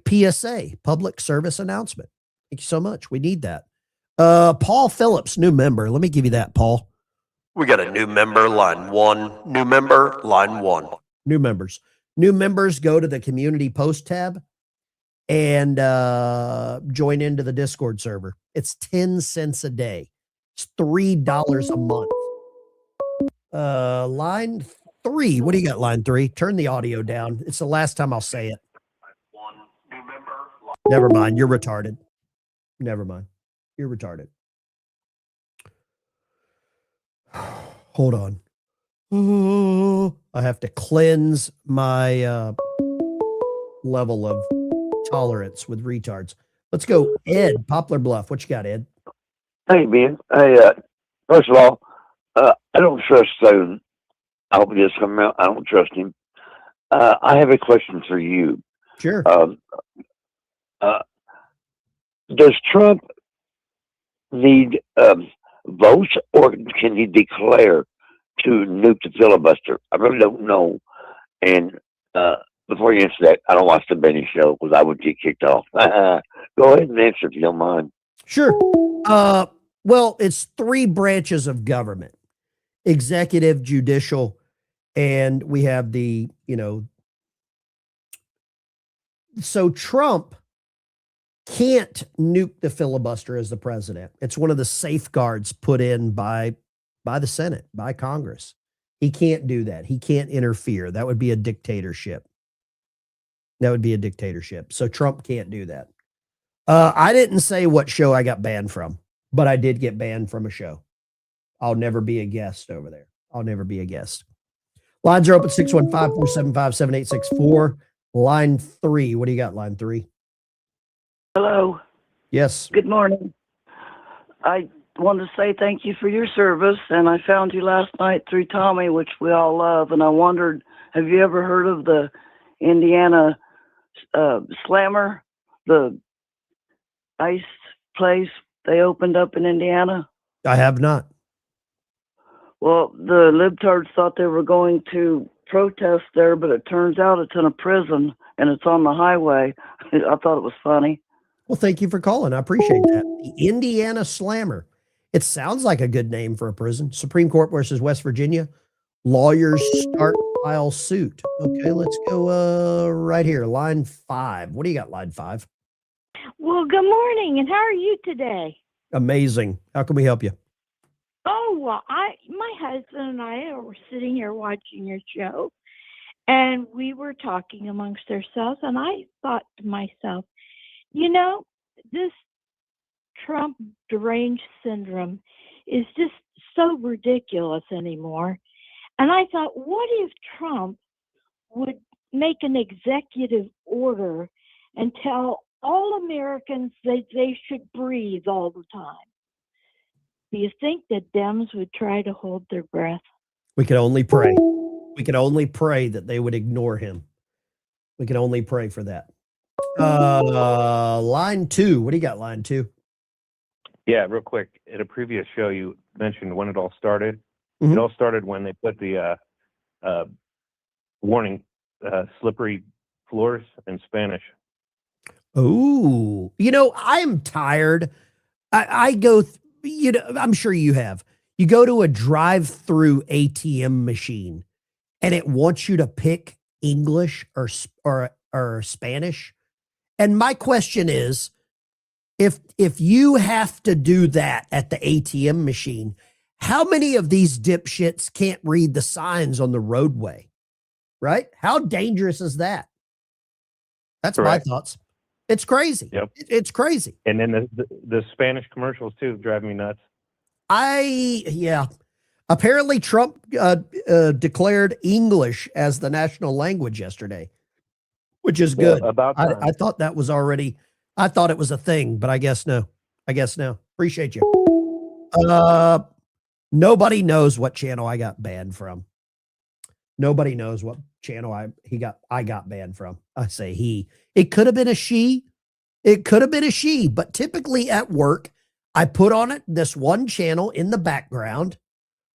PSA, public service announcement. Thank you so much. We need that. Paul Phillips, new member. Let me give you that, Paul. We got a new member, line 1. New member, line 1. New members. New members go to the community post tab and join into the Discord server. It's 10 cents a day. It's $3 a month. Line 3. What do you got, line 3? Turn the audio down. It's the last time I'll say it. Never mind. You're retarded. Never mind. You're retarded. Hold on. I have to cleanse my level of tolerance with retards. Let's go. Ed, Poplar Bluff. What you got, Ed? Hey, man. Hey, first of all, I don't trust Stone. I hope he does come out. I don't trust him. I have a question for you. Sure. Does Trump need votes, or can he declare to nuke the filibuster? I really don't know. And before you answer that, I don't watch the Benny show because I would get kicked off. Go ahead and answer if you don't mind. Sure. Well, it's 3 branches of government: executive, judicial, and we have the, so Trump can't nuke the filibuster as the president. It's one of the safeguards put in by the Senate, by Congress. He can't do that. He can't interfere. That would be a dictatorship. So Trump can't do that. I didn't say what show I got banned from, but I did get banned from a show. I'll never be a guest over there. I'll never be a guest. Lines are open, 615-475-7864. Line 3. What do you got, line 3? Hello. Yes. Good morning. I want to say thank you for your service, and I found you last night through Tommy, which we all love, and I wondered, have you ever heard of the Indiana Slammer, the ice place they opened up in Indiana? I have not. Well, the libtards thought they were going to protest there, but it turns out it's in a prison, and it's on the highway. I thought it was funny. Well, thank you for calling. I appreciate that. The Indiana Slammer. It sounds like a good name for a prison. Supreme Court versus West Virginia. Lawyers start file suit. Okay, let's go right here. Line 5. What do you got, line 5? Well, good morning, and how are you today? Amazing. How can we help you? Oh, well, my husband and I were sitting here watching your show, and we were talking amongst ourselves, and I thought to myself, this Trump deranged syndrome is just so ridiculous anymore. And I thought, what if Trump would make an executive order and tell all Americans that they should breathe all the time? Do you think that Dems would try to hold their breath? We could only pray. We could only pray that they would ignore him. We can only pray for that. Line 2. What do you got, line 2? Yeah, real quick. At a previous show, you mentioned when it all started. Mm-hmm. It all started when they put the warning, slippery floors in Spanish. Oh, I'm tired. I go, I'm sure you have. You go to a drive-through ATM machine and it wants you to pick English or Spanish. And my question is, if you have to do that at the ATM machine, how many of these dipshits can't read the signs on the roadway? Right? How dangerous is that? That's Correct. my thoughts. It's crazy. Yep. It's crazy. And then the Spanish commercials too drive me nuts. Apparently Trump declared English as the national language yesterday, which is good. Yeah, about time. I thought that was already, I thought it was a thing, but I guess no. Appreciate you. Nobody knows what channel I got banned from. Nobody knows what channel I got banned from. I say he. It could have been a she. It could have been a she, but typically at work, I put on it this one channel in the background.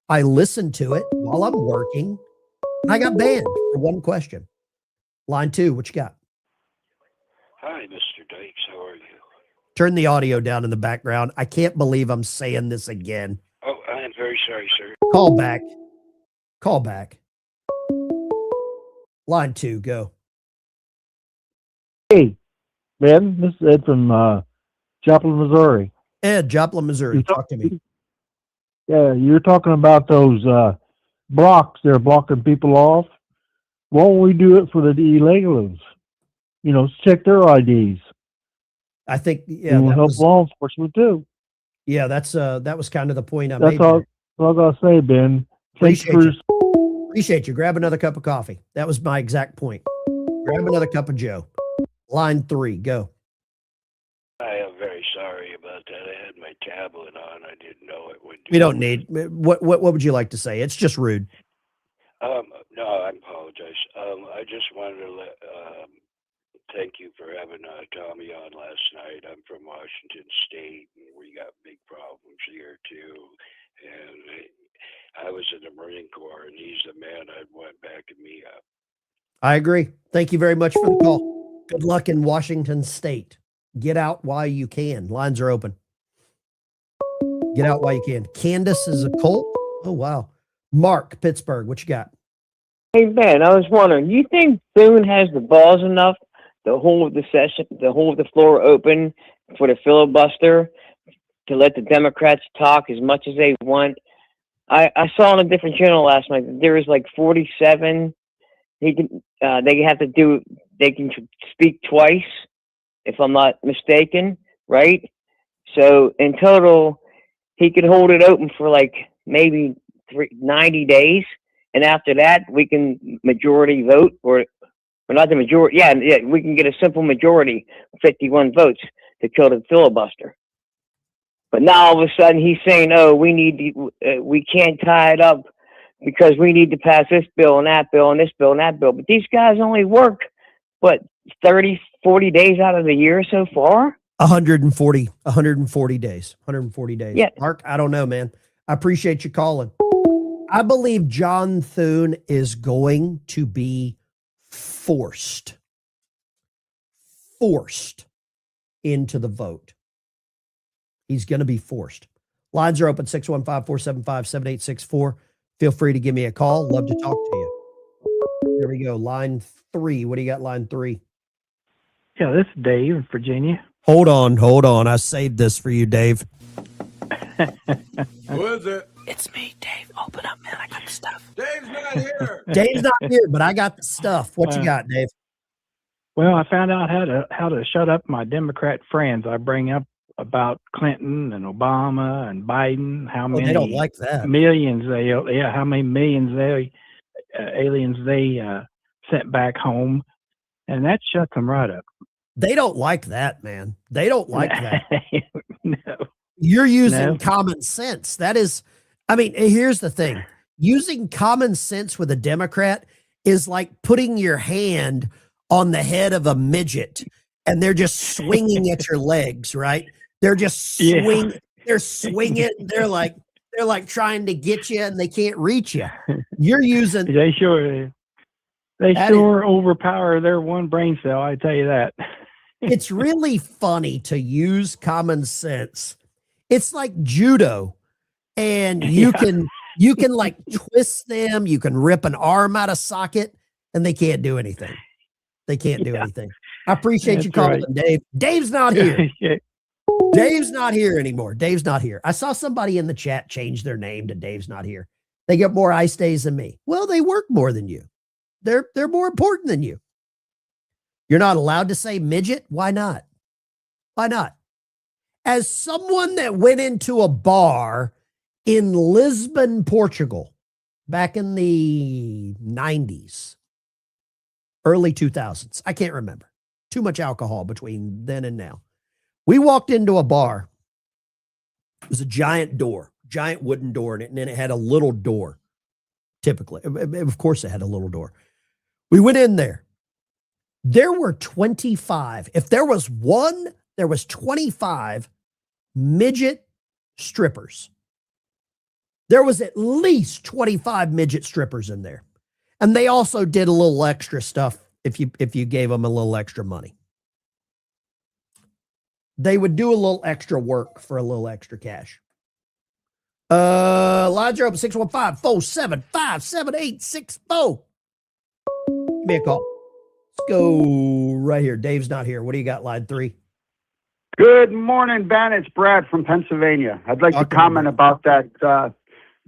I listen to it while I'm working. And I got banned for one question. Line 2, what you got? Hi, Mr. Dykes. How are you? Turn the audio down in the background. I can't believe I'm saying this again. Oh, I am very sorry, sir. Call back. Call back. Line 2, go. Hey, Ben, this is Ed from Joplin, Missouri. Ed, Joplin, Missouri. Talk to me. Yeah, you're talking about those blocks. They're blocking people off. Why don't we do it for the illegals? You know, check their IDs. I think, yeah, And we'll that help was, law enforcement too. yeah, that was kind of the point I That's made. all I gotta say, Ben. Thanks Appreciate for you. Appreciate you. Grab another cup of coffee. That was my exact point. Grab another cup of Joe. Line 3, go. I am very sorry about that. I had my tablet on. I didn't know it would. We don't need, what would you like to say? It's just rude. No, I apologize. I just wanted to thank you for having Tommy on last night. I'm from Washington State, and we got big problems here too. And I was in the Marine Corps, and he's the man I'd want backing me up. I agree. Thank you very much for the call. Good luck in Washington State. Get out while you can. Lines are open. Get out while you can. Candace is a Colt. Oh, wow. Mark, Pittsburgh, what you got? Hey, Ben, I was wondering, you think Boone has the balls enough to hold the session, to hold the floor open for the filibuster, to let the Democrats talk as much as they want? I saw on a different channel last night that there was like 47. They can speak twice, if I'm not mistaken, right? So in total, he could hold it open for like maybe 90 days. And after that, we can majority vote, or not the majority. Yeah, we can get a simple majority, 51 votes, to kill the filibuster. But now all of a sudden he's saying, "Oh, we can't tie it up because we need to pass this bill and that bill and this bill and that bill." But these guys only work, what, 30, 40 days out of the year so far? 140 days. 140 days. Yeah. Mark, I don't know, man. I appreciate you calling. I believe John Thune is going to be forced into the vote. He's going to be forced. Lines are open, 615-475-7864. Feel free to give me a call. Love to talk to you. There we go. Line 3. What do you got, line 3? Yeah, this is Dave in Virginia. Hold on. I saved this for you, Dave. Who is it? It's me, Dave. Open up, man. I got the stuff. Dave's not here. Dave's not here, but I got the stuff. What you got, Dave? Well, I found out how to shut up my Democrat friends. I bring up about Clinton and Obama and Biden. How many? They don't like that. Millions how many millions aliens they sent back home, and that shuts them right up. They don't like that, man. They don't like that. No. You're using common sense. That is, I mean, here's the thing. Using common sense with a Democrat is like putting your hand on the head of a midget and they're just swinging at your legs, right? They're just swinging. Yeah. They're swinging. They're like trying to get you and they can't reach you. You're using. They sure overpower their one brain cell. I tell you that. It's really funny to use common sense. It's like judo, and you can like twist them. You can rip an arm out of socket, and they can't do anything. They can't do anything. I appreciate you calling, Dave. Dave's not here. Dave's not here anymore. Dave's not here. I saw somebody in the chat change their name to Dave's not here. They get more ice days than me. Well, they work more than you. They're more important than you. You're not allowed to say midget. Why not? Why not? As someone that went into a bar in Lisbon, Portugal, back in the 90s, early 2000s, I can't remember. Too much alcohol between then and now. We walked into a bar. It was a giant door, giant wooden door in it, and then it had a little door. Typically, of course, it had a little door. We went in there. There were 25. If there was one, there was 25 midget strippers. There was at least 25 midget strippers in there. And they also did a little extra stuff if you gave them a little extra money. They would do a little extra work for a little extra cash. Lines are open 615-475-7864. Give me a call. Let's go right here. Dave's not here. What do you got, line 3? Good morning, Ben. It's Brad from Pennsylvania. I'd like to comment about that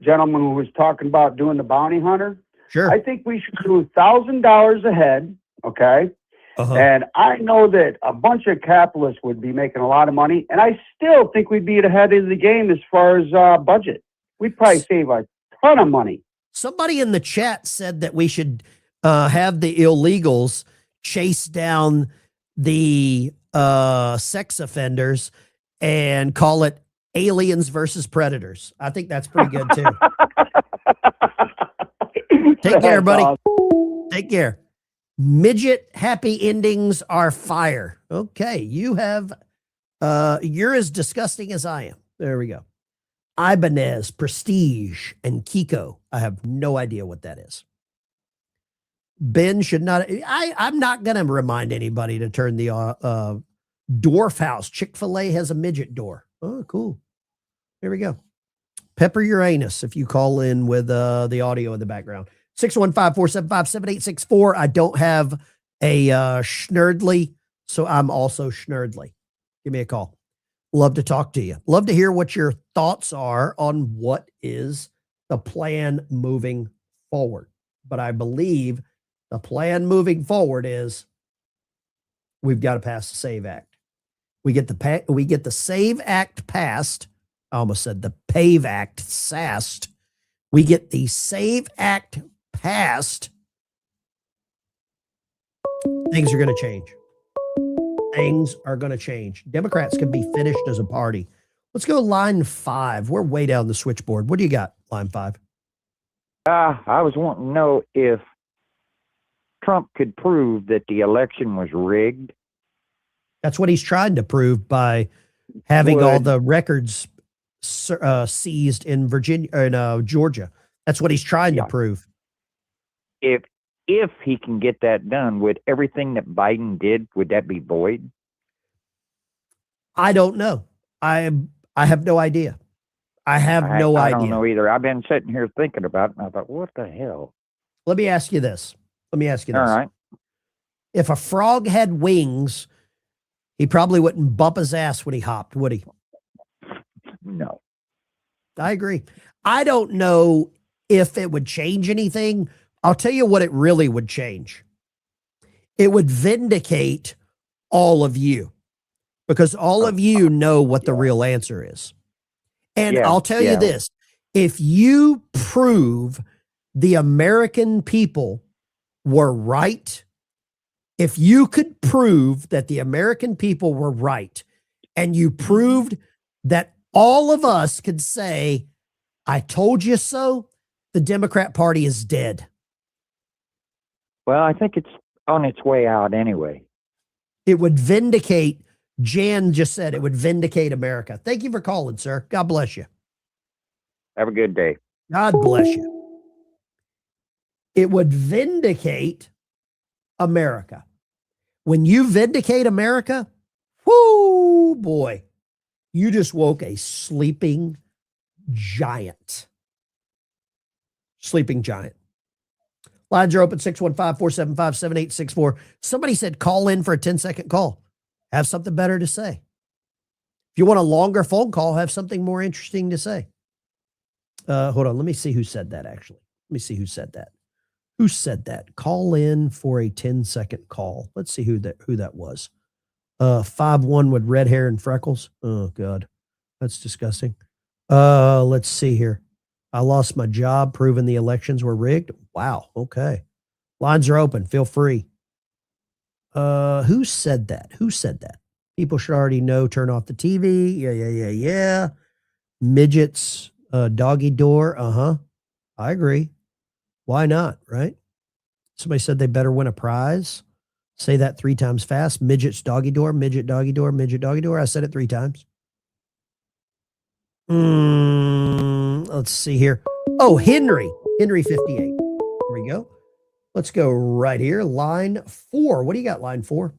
gentleman who was talking about doing the bounty hunter. Sure. I think we should do $1,000 a head, okay? And I know that a bunch of capitalists would be making a lot of money, and I still think we'd be ahead of the game as far as budget. We'd probably save a ton of money. Somebody in the chat said that we should have the illegals chase down the sex offenders and call it aliens versus predators. I think that's pretty good too. Take care, buddy. Take care. Midget happy endings are fire. Okay, you have you're as disgusting as I am. There we go. Ibanez, Prestige, and Kiko. I have no idea what that is. Ben should not. I'm not going to remind anybody to turn the Dwarf House. Chick-fil-A has a midget door. Oh, cool. Here we go. Pepper your anus if you call in with the audio in the background. 615-475-7864. I don't have a Schnerdly, so I'm also Schnerdly. Give me a call. Love to talk to you. Love to hear what your thoughts are on what is the plan moving forward. But I believe the plan moving forward is we've got to pass the SAVE Act. We get the SAVE Act passed. I almost said the PAVE Act sassed. We get the SAVE Act passed. Things are going to change. Things are going to change. Democrats can be finished as a party. Let's go line 5. We're way down the switchboard. What do you got, line 5? I was wanting to know if Trump could prove that the election was rigged. That's what he's trying to prove by having all the records seized in Virginia and Georgia. That's what he's trying to prove. If he can get that done, would everything that Biden did, would that be void? I don't know. I have no idea. I don't know either. I've been sitting here thinking about it, and I thought, what the hell? Let me ask you this. All right. If a frog had wings, he probably wouldn't bump his ass when he hopped, would he? No. I agree. I don't know if it would change anything. I'll tell you what it really would change. It would vindicate all of you because all of you know what the real answer is. And I'll tell you this, if you prove the American people were right, if you could prove that the American people were right, and you proved that all of us could say, I told you so, the Democrat Party is dead. Well, I think it's on its way out anyway. It would vindicate, Jan just said it would vindicate America. Thank you for calling, sir. God bless you. Have a good day. God bless you. It would vindicate America. When you vindicate America, whoo, boy, you just woke a sleeping giant. Sleeping giant. Lines are open 615-475-7864. Somebody said call in for a 10-second call. Have something better to say. If you want a longer phone call, have something more interesting to say. Hold on. Let me see who said that, actually. Let me see who said that. Who said that? Call in for a 10-second call. Let's see who that was. 5'1" with red hair and freckles. Oh, God. That's disgusting. Let's see here. I lost my job proving the elections were rigged. Wow. Okay. Lines are open. Feel free. Who said that? Who said that? People should already know, turn off the TV. Yeah. Midgets. Doggy door. I agree. Why not? Right? Somebody said they better win a prize. Say that 3 times fast. Midget's doggy door, midget doggy door, midget doggy door. I said it 3 times. Let's see here. Oh, Henry 58. Here we go. Let's go right here. Line 4. What do you got, line 4?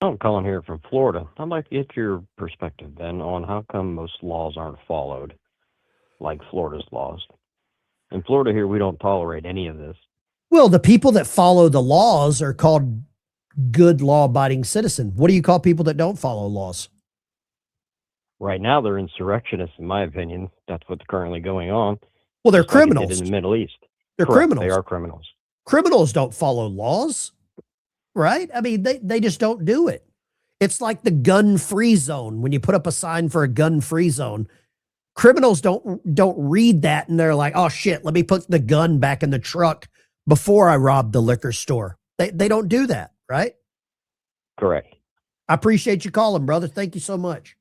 I'm calling here from Florida. I'd like to get your perspective then on how come most laws aren't followed, like Florida's laws. In Florida here, we don't tolerate any of this. Well, the people that follow the laws are called good law-abiding citizen. What do you call people that don't follow laws? Right now, they're insurrectionists, in my opinion. That's what's currently going on. Well, they're Just like it did criminals. in the Middle East. They're Correct, criminals. They are criminals. Criminals don't follow laws, right? I mean, they just don't do it. It's like the gun-free zone. When you put up a sign for a gun-free zone, criminals don't read that and they're like, oh shit, let me put the gun back in the truck before I rob the liquor store. They don't do that, right? Correct. I appreciate you calling, brother. Thank you so much.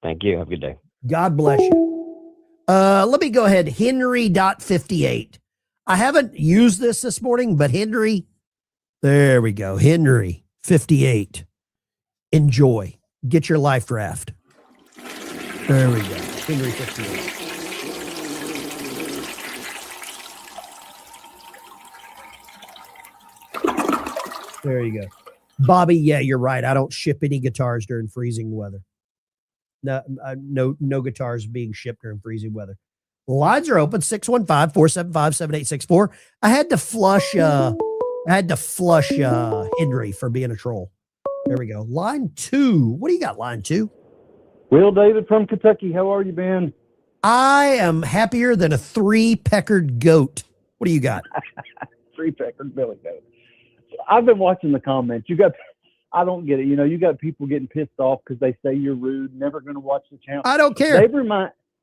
Thank you. Have a good day. God bless you. Let me go ahead. Henry.58. I haven't used this morning, but Henry, there we go. Henry 58. Enjoy. Get your life raft. There we go. Henry 58. There you go. Bobby, yeah, you're right. I don't ship any guitars during freezing weather. No guitars being shipped during freezing weather. Lines are open, 615-475-7864. I had to flush Henry for being a troll. There we go. Line 2. What do you got, line 2? Will David from Kentucky. How are you, Ben? I am happier than a 3-peckered goat. What do you got? 3-peckered billy goat. I've been watching the comments. I don't get it. You know, you got people getting pissed off because they say you're rude, never going to watch the channel. I don't care.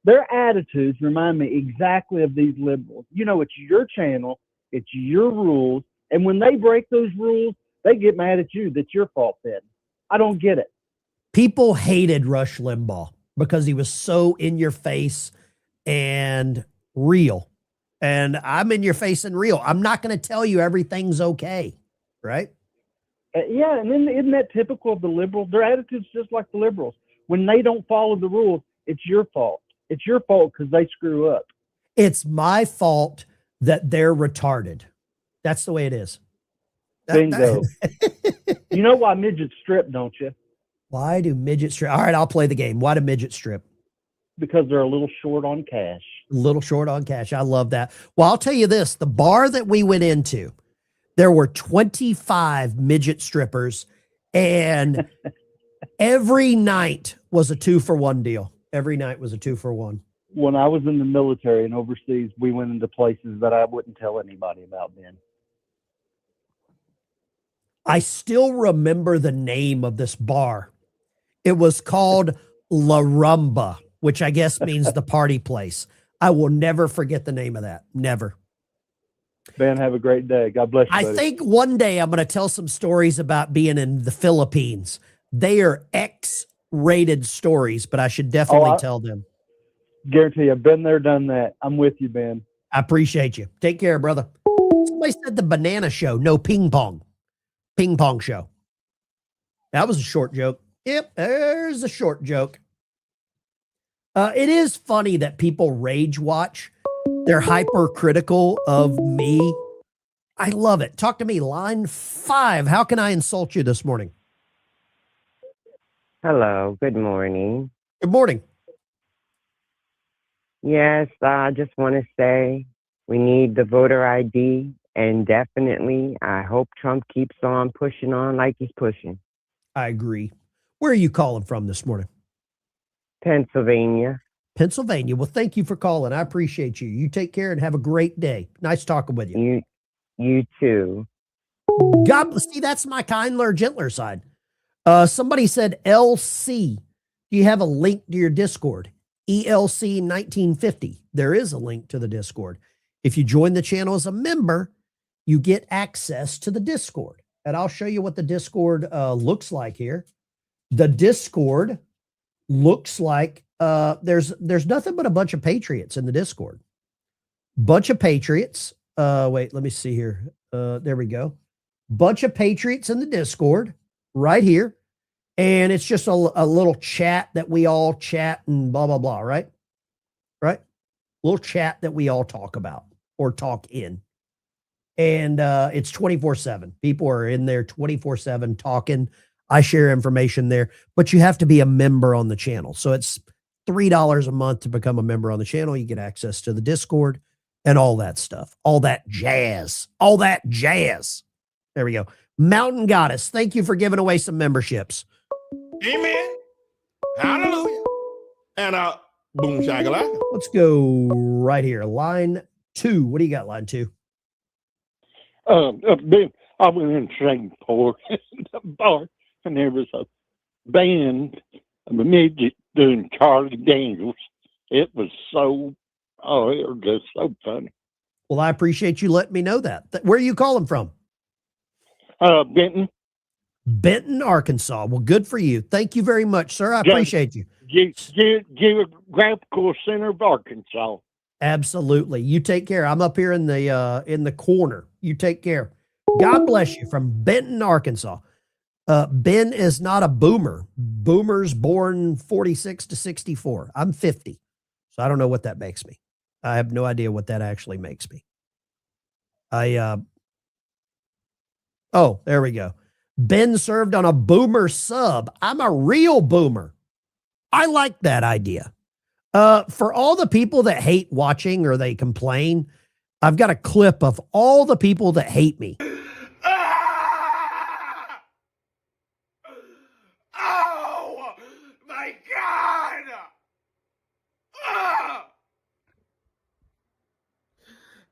Their attitudes remind me exactly of these liberals. You know, it's your channel, it's your rules, and when they break those rules, they get mad at you. That's your fault then. I don't get it. People hated Rush Limbaugh because he was so in your face and real. And I'm in your face and real. I'm not going to tell you everything's okay, right? Yeah, and then isn't that typical of the liberals? Their attitude's just like the liberals. When they don't follow the rules, it's your fault. It's your fault because they screw up. It's my fault that they're retarded. That's the way it is. Bingo. You know why midgets strip, don't you? Why do midgets strip? All right, I'll play the game. Why do midgets strip? Because they're a little short on cash. A little short on cash. I love that. Well, I'll tell you this. The bar that we went into, there were 25 midget strippers, and every night was a 2-for-1 deal. Every night was a 2-for-1. When I was in the military and overseas, we went into places that I wouldn't tell anybody about, Ben. I still remember the name of this bar. It was called La Rumba, which I guess means the party place. I will never forget the name of that. Never. Ben, have a great day. God bless you, I buddy. think one day I'm going to tell some stories about being in the Philippines. They are X-rated stories, but I should definitely tell them. Guarantee I've been there, done that. I'm with you, Ben. I appreciate you. Take care, brother. Somebody said the banana show, no ping pong. Ping pong show. That was a short joke. Yep, there's a short joke. It is funny that people rage watch. They're hypercritical of me. I love it. Talk to me. Line 5. How can I insult you this morning? Hello. Good morning. Good morning. Yes, I just want to say we need the voter ID, and definitely I hope Trump keeps on pushing on like he's pushing. I agree. Where are you calling from this morning? Pennsylvania. Pennsylvania. Well, thank you for calling. I appreciate you. You take care and have a great day. Nice talking with you. You too. God, see, that's my kindler, gentler side. Somebody said LC. Do you have a link to your Discord? ELC 1950. There is a link to the Discord. If you join the channel as a member, you get access to the Discord. And I'll show you what the Discord looks like here. The Discord looks like there's nothing but a bunch of patriots in the Discord. Bunch of patriots. Wait, let me see here. There we go. Bunch of patriots in the Discord right here. And it's just a little chat that we all chat and blah, blah, blah, right? Right? Little chat that we all talk about or talk in. And it's 24/7. People are in there 24/7 talking. I share information there, but you have to be a member on the channel. So it's $3 a month to become a member on the channel. You get access to the Discord and all that stuff, all that jazz, all that jazz. There we go. Mountain Goddess, thank you for giving away some memberships. Amen. Hallelujah. And boom shakalaka. Let's go right here. Line 2. What do you got, line 2? Ben, I went in Singapore in the bar, and there was a band of a midget doing Charlie Daniels. It was it was just so funny. Well, I appreciate you letting me know that. Where are you calling from? Benton. Benton, Arkansas. Well, good for you. Thank you very much, sir. I appreciate you. Geographical Center of Arkansas. Absolutely. You take care. I'm up here in the corner. You take care. God bless you from Benton, Arkansas. Ben is not a boomer. Boomers born 46 to 64. I'm 50. So I don't know what that makes me. I have no idea what that actually makes me. Oh, there we go. Ben served on a boomer sub. I'm a real boomer. I like that idea. For all the people that hate watching or they complain, I've got a clip of all the people that hate me. Oh my God!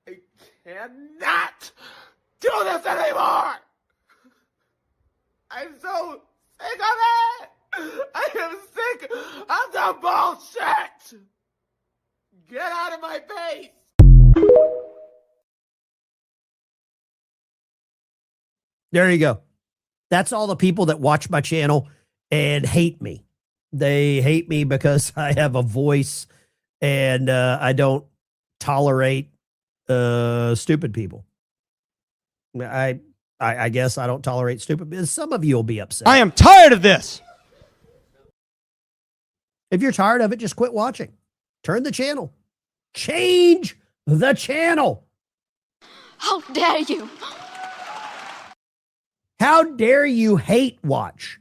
I cannot do this anymore. I'm so sick of it. I am sick of the bullshit. Get out of my face. There you go. That's all the people that watch my channel and hate me. They hate me because I have a voice and I don't tolerate stupid people. I guess I don't tolerate stupid. Some of you will be upset. I am tired of this. If you're tired of it, just quit watching. Turn the channel. Change the channel. How dare you? How dare you hate watch?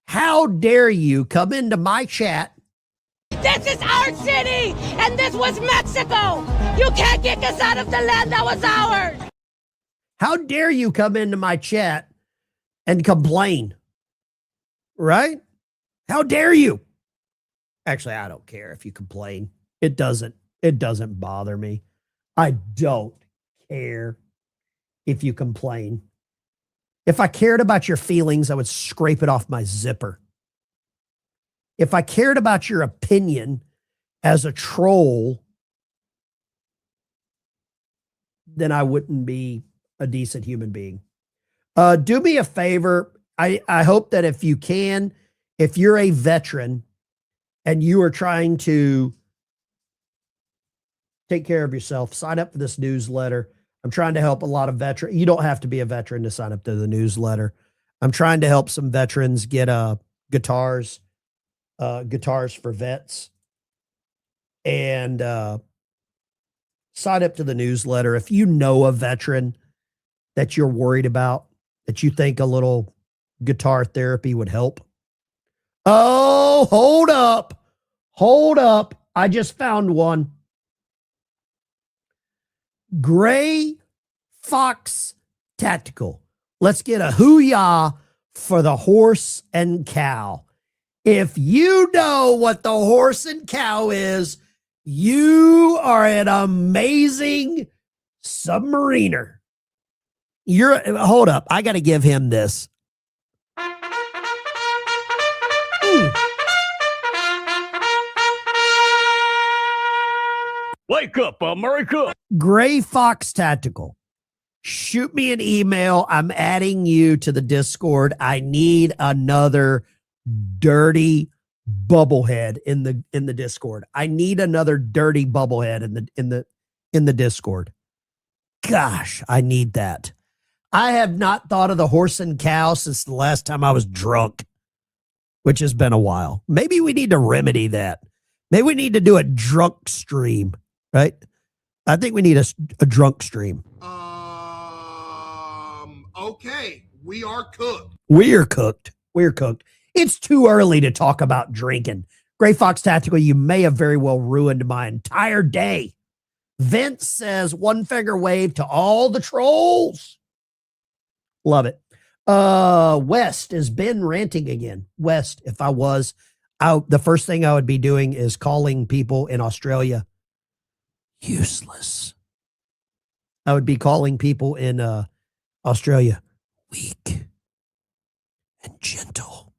How dare you come into my chat? This is our city, and this was Mexico. You can't kick us out of the land that was ours. How dare you come into my chat and complain? Right? How dare you? Actually, I don't care if you complain. It doesn't bother me. I don't care if you complain. If I cared about your feelings, I would scrape it off my zipper. If I cared about your opinion as a troll, then I wouldn't be a decent human being. Do me a favor. I hope that if you can, if you're a veteran and you are trying to take care of yourself, sign up for this newsletter. I'm trying to help a lot of veterans. You don't have to be a veteran to sign up to the newsletter. I'm trying to help some veterans get guitars for vets. And sign up to the newsletter. If you know a veteran that you're worried about, that you think a little guitar therapy would help. Oh, hold up. Hold up. I just found one. Gray Fox Tactical. Let's get a hoo-yah for the horse and cow. If you know what the horse and cow is, you are an amazing submariner. Hold up. I got to give him this. Wake up, America. Gray Fox Tactical. Shoot me an email. I'm adding you to the Discord. I need another dirty bubblehead in the Discord. I need another dirty bubblehead in the Discord. Gosh, I need that. I have not thought of the horse and cow since the last time I was drunk, which has been a while. Maybe we need to remedy that. Maybe we need to do a drunk stream, right? I think we need a drunk stream. Okay, we are cooked. We're cooked. We're cooked. It's too early to talk about drinking. Gray Fox Tactical, you may have very well ruined my entire day. Vince says one finger wave to all the trolls. Love it. West has been ranting again. West, if I was out, the first thing I would be doing is calling people in Australia useless. I would be calling people in Australia weak and gentle.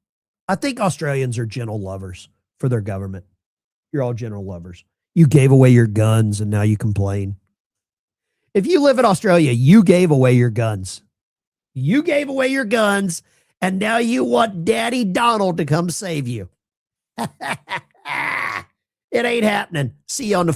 I think Australians are gentle lovers for their government. You're all gentle lovers. You gave away your guns and now you complain. If you live in Australia, you gave away your guns. You gave away your guns and now you want Daddy Donald to come save you. It ain't happening. See you on the